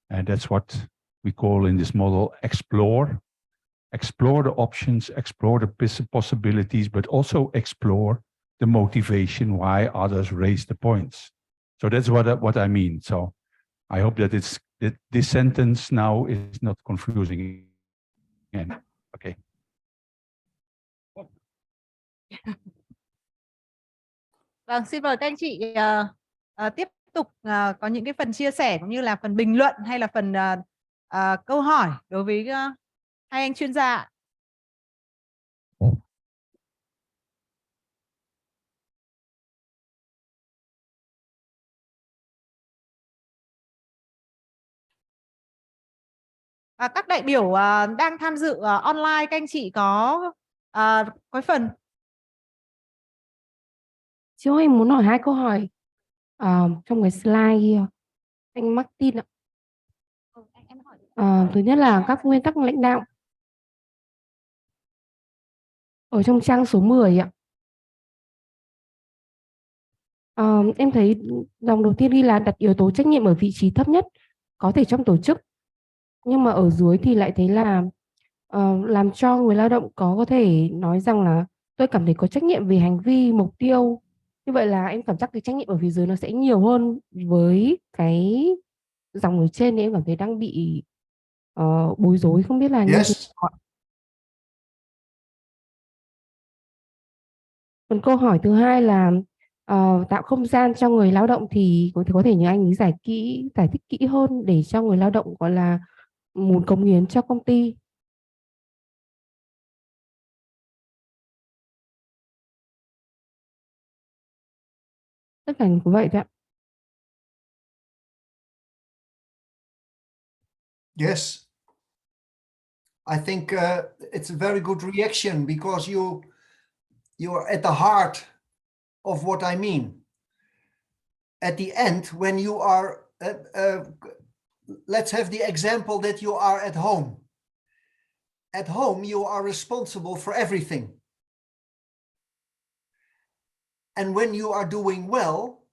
And that's what we call in this model, explore. Explore the options, explore the possibilities, but also explore the motivation why others raise the points. So that's what I mean. So I hope that this sentence now is not confusing again. Okay. Vâng, xin mời các anh chị tiếp tục có những cái phần chia sẻ cũng như là phần bình luận hay là phần câu hỏi đối với hai anh chuyên gia ạ. Các đại biểu đang tham dự online, các anh chị có phần. Chị ơi, em muốn hỏi 2 câu hỏi trong cái slide anh Martin ạ. Thứ nhất là các nguyên tắc lãnh đạo ở trong trang số 10 ạ. Em thấy dòng đầu tiên ghi là đặt yếu tố trách nhiệm ở vị trí thấp nhất có thể trong tổ chức, nhưng mà ở dưới thì lại thấy là làm cho người lao động có thể nói rằng là tôi cảm thấy có trách nhiệm về hành vi, mục tiêu. Như vậy là em cảm giác cái trách nhiệm ở phía dưới nó sẽ nhiều hơn với cái dòng ở trên, thì em cảm thấy đang bị bối rối, không biết là như thế nào. Còn câu hỏi thứ hai là tạo không gian cho người lao động thì có thể nhờ anh ấy giải thích kỹ hơn để cho người lao động gọi là muốn cống hiến cho công ty. Tất cả như vậy thôi ạ. Yes, I think it's a very good reaction because you are at the heart of what I mean. At the end, when you are, let's have the example that you are at home. At home, you are responsible for everything. And when you are doing well,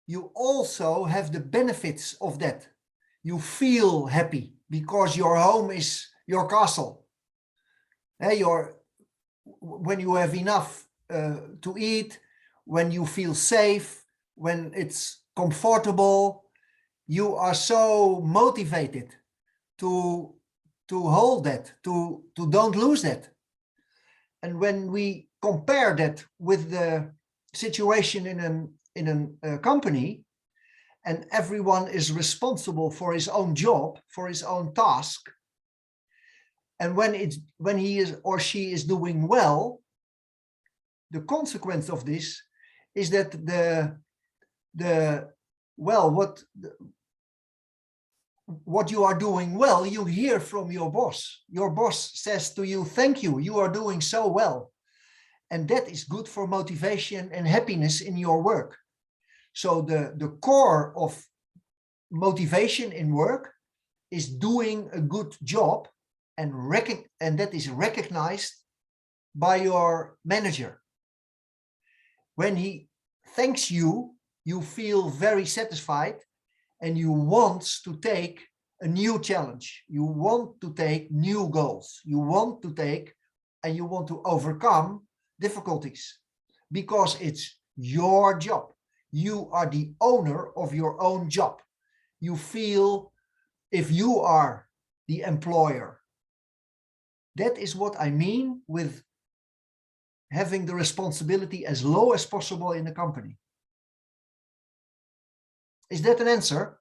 you also have the benefits of that. You feel happy because your home is your castle. When you have enough to eat, when you feel safe, when it's comfortable, you are so motivated to hold that, to don't lose that. And when we compare that with the situation in a company, and everyone is responsible for his own job, for his own task. And when he is or she is doing well, the consequence of this is that what you are doing well, you hear from your boss. Your boss says to you, thank you, you are doing so well. And that is good for motivation and happiness in your work. So the core of motivation in work is doing a good job, and that is recognized by your manager. When he thanks you, you feel very satisfied, and you want to take a new challenge. You want to take new goals. You want to overcome difficulties, because it's your job. You are the owner of your own job. You feel, if you are the employer. That is what I mean with having the responsibility as low as possible in the company. Is that an answer?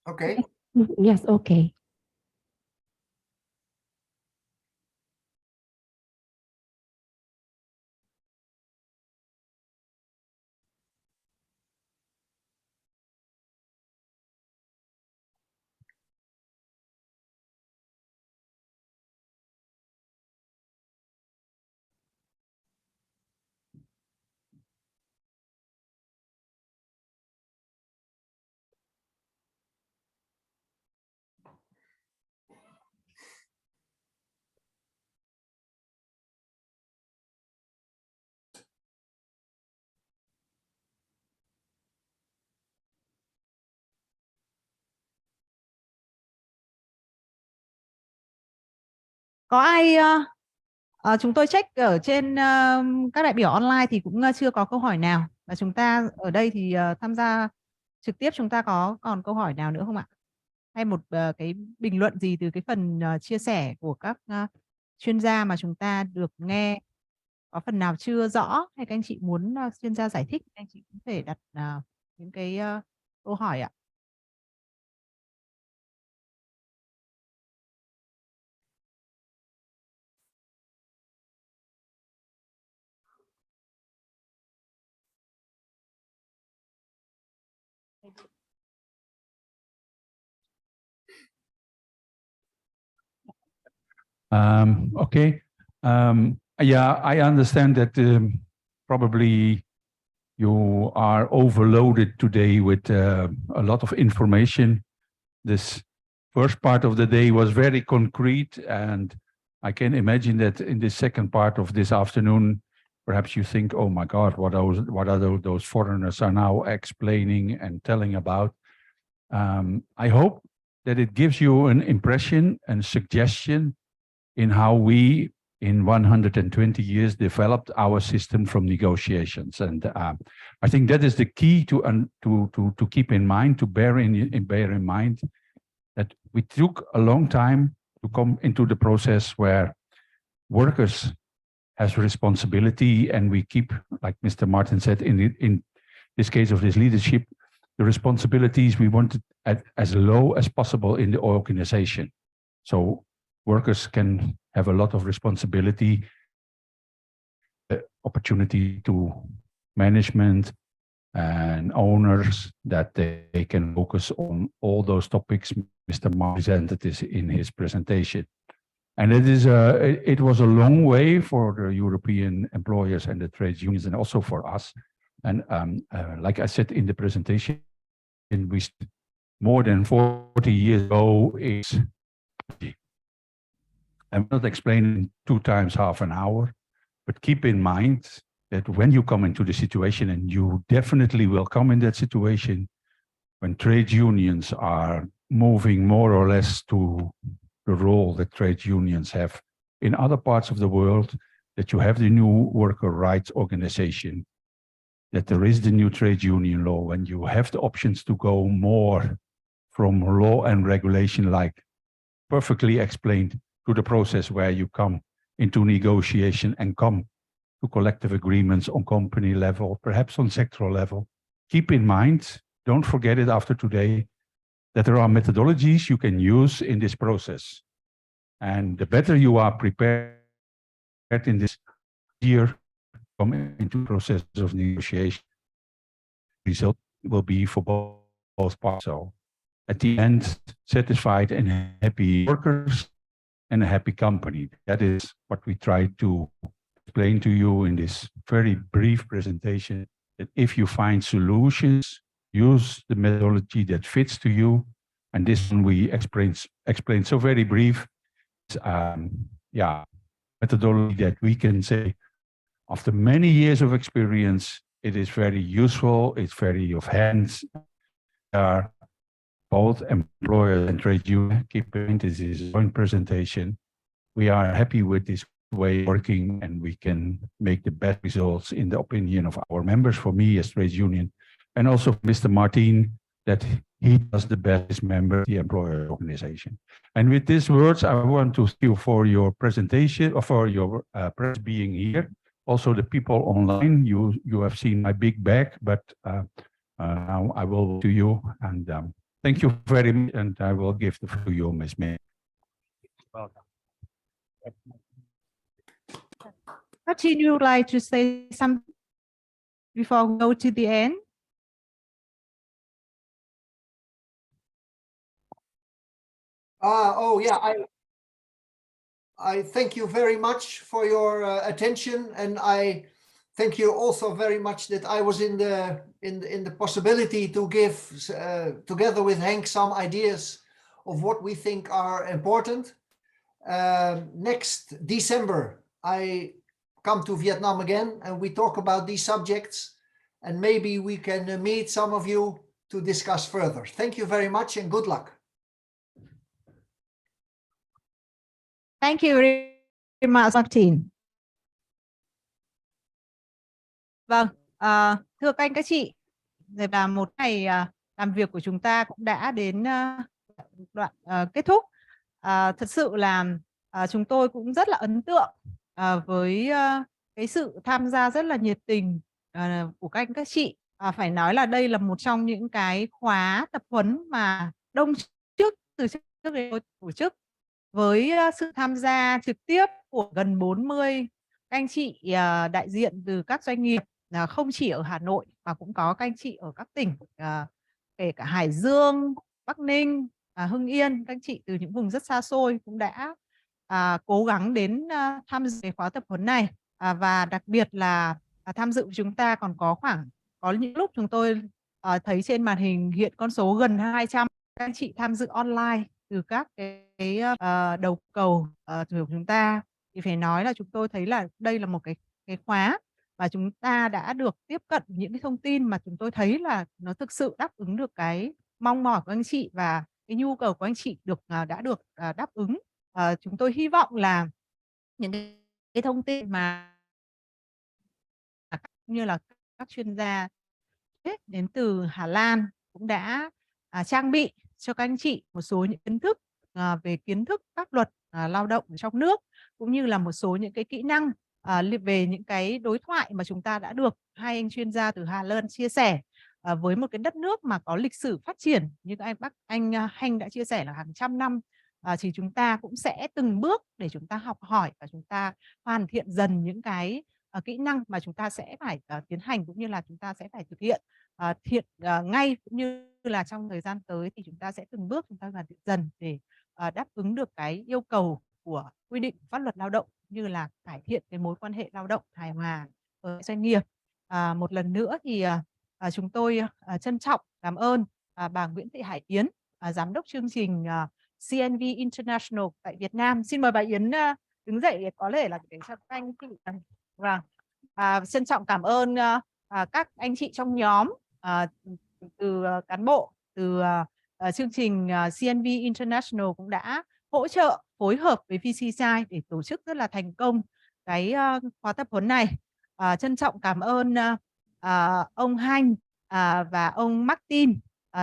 Okay. Yes, okay. Có ai chúng tôi check ở trên các đại biểu online thì cũng chưa có câu hỏi nào, và chúng ta ở đây thì tham gia trực tiếp chúng ta còn câu hỏi nào nữa không ạ? Hay một cái bình luận gì từ cái phần chia sẻ của các chuyên gia mà chúng ta được nghe, có phần nào chưa rõ hay các anh chị muốn chuyên gia giải thích, anh chị cũng có thể đặt những cái câu hỏi ạ. Okay. Yeah, I understand that probably you are overloaded today with a lot of information. This first part of the day was very concrete, and I can imagine that in the second part of this afternoon, perhaps you think, oh my God, what are those foreigners are now explaining and telling about. I hope that it gives you an impression and suggestion in how we, in 120 years, developed our system from negotiations. And I think that is the key to keep in mind, to bear in mind, that we took a long time to come into the process where workers has responsibility, and we keep, like Mr. Martin said, in this case of this leadership, the responsibilities we wanted as low as possible in the organization. So workers can have a lot of responsibility, opportunity to management and owners, that they can focus on all those topics Mr. Martin presented this in his presentation. And it was a long way for the European employers and the trade unions, and also for us. And like I said in the presentation, we more than 40 years ago is, I'm not explaining 2 times half an hour, but keep in mind that when you come into the situation, and you definitely will come in that situation, when trade unions are moving more or less to the role that trade unions have in other parts of the world, that you have the new worker rights organization, that there is the new trade union law, and you have the options to go more from law and regulation, like perfectly explained, to the process where you come into negotiation and come to collective agreements on company level, perhaps on sectoral level. Keep in mind, don't forget it after today, that there are methodologies you can use in this process. And the better you are prepared in this year, come into process of negotiation, result will be for both parts. So at the end, satisfied and happy workers and a happy company. That is what we try to explain to you in this very brief presentation, that if you find solutions, use the methodology that fits to you. And this one we explain so very brief. Methodology that we can say, after many years of experience, it is very useful, it's very of hands. Both employers and trade unions, keep in mind this is a joint presentation. We are happy with this way of working, and we can make the best results in the opinion of our members, for me as trade union, and also Mr. Martin, that he does the best member of the employer organization. And with these words, I want to thank you for your presentation, or for your press being here. Also the people online, you have seen my big bag, but now I will to you, and thank you very much, and I will give the floor to you, Ms. May. Welcome. Martin, you would like to say something before we go to the end? Oh yeah, I thank you very much for your attention, and I thank you also very much that I was in the possibility to give together with Henk some ideas of what we think are important. Next December I come to Vietnam again, and we talk about these subjects, and maybe we can meet some of you to discuss further. Thank you very much and good luck. Thank you very much, Martin. Vâng, thưa các anh các chị, và một ngày làm việc của chúng ta cũng đã đến đoạn kết thúc. Thật sự là chúng tôi cũng rất là ấn tượng với cái sự tham gia rất là nhiệt tình của các anh các chị. Phải nói là đây là một trong những cái khóa tập huấn mà từ trước đến tôi tổ chức, với sự tham gia trực tiếp của gần 40 các anh chị đại diện từ các doanh nghiệp, không chỉ ở Hà Nội mà cũng có các anh chị ở các tỉnh, kể cả Hải Dương, Bắc Ninh, Hưng Yên. Các anh chị từ những vùng rất xa xôi cũng đã cố gắng đến tham dự khóa tập huấn này, và đặc biệt là tham dự chúng ta còn có những lúc chúng tôi thấy trên màn hình hiện con số gần 200 các anh chị tham dự online từ các cái đầu cầu của chúng ta. Thì phải nói là chúng tôi thấy là đây là một cái khóa và chúng ta đã được tiếp cận những cái thông tin mà chúng tôi thấy là nó thực sự đáp ứng được cái mong mỏi của anh chị, và cái nhu cầu của anh chị đã được đáp ứng. Chúng tôi hy vọng là những cái thông tin mà như là các chuyên gia đến từ Hà Lan cũng đã trang bị cho các anh chị một số những kiến thức về kiến thức pháp luật lao động ở trong nước, cũng như là một số những cái kỹ năng về những cái đối thoại mà chúng ta đã được hai anh chuyên gia từ Hà Lan chia sẻ. Với một cái đất nước mà có lịch sử phát triển như anh Hành đã chia sẻ là hàng trăm năm, thì chúng ta cũng sẽ từng bước để chúng ta học hỏi và chúng ta hoàn thiện dần những cái kỹ năng mà chúng ta sẽ phải tiến hành, cũng như là chúng ta sẽ phải thực hiện ngay, cũng như là trong thời gian tới thì chúng ta sẽ từng bước chúng ta hoàn thiện dần để đáp ứng được cái yêu cầu của quy định pháp luật lao động, như là cải thiện cái mối quan hệ lao động hài hòa ở doanh nghiệp. Một lần nữa thì chúng tôi trân trọng cảm ơn bà Nguyễn Thị Hải Yến, giám đốc chương trình CNV International tại Việt Nam. Xin mời bà Yến đứng dậy để có thể là để cho các anh chị. Vâng. Trân trọng cảm ơn các anh chị trong nhóm, từ cán bộ, từ chương trình CNV International cũng đã hỗ trợ phối hợp với VCSI để tổ chức rất là thành công cái khóa tập huấn này. Trân trọng cảm ơn ông Hanh và ông Martin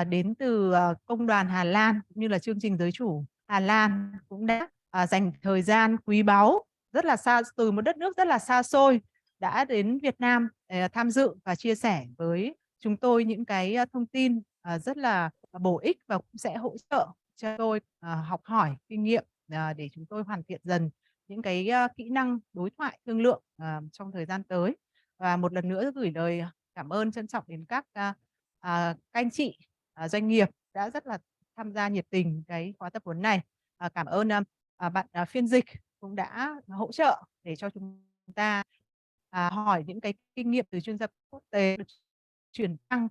đến từ Công đoàn Hà Lan cũng như là chương trình Giới chủ Hà Lan cũng đã dành thời gian quý báu rất là xa từ một đất nước rất là xa xôi đã đến Việt Nam tham dự và chia sẻ với chúng tôi những cái thông tin rất là bổ ích và cũng sẽ hỗ trợ cho tôi học hỏi kinh nghiệm để chúng tôi hoàn thiện dần những cái kỹ năng đối thoại thương lượng trong thời gian tới. Và một lần nữa gửi lời cảm ơn trân trọng đến các anh chị doanh nghiệp đã rất là tham gia nhiệt tình cái khóa tập huấn này. Cảm ơn bạn phiên dịch cũng đã hỗ trợ để cho chúng ta hỏi những cái kinh nghiệm từ chuyên gia quốc tế truyền tăng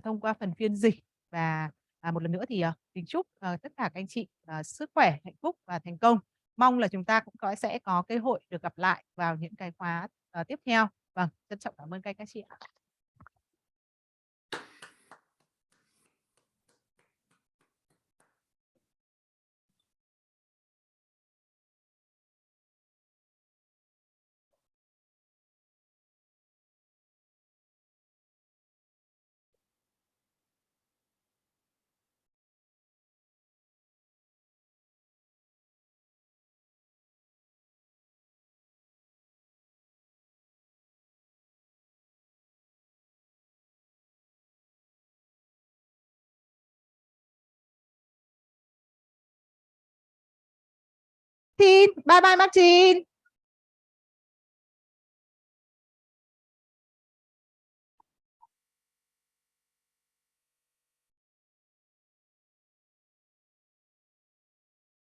thông qua phần phiên dịch. Và một lần nữa thì kính chúc tất cả các anh chị sức khỏe, hạnh phúc và thành công. Mong là chúng ta cũng sẽ có cơ hội được gặp lại vào những cái khóa tiếp theo. Vâng, trân trọng cảm ơn các anh chị ạ. Martin, bye bye Martin.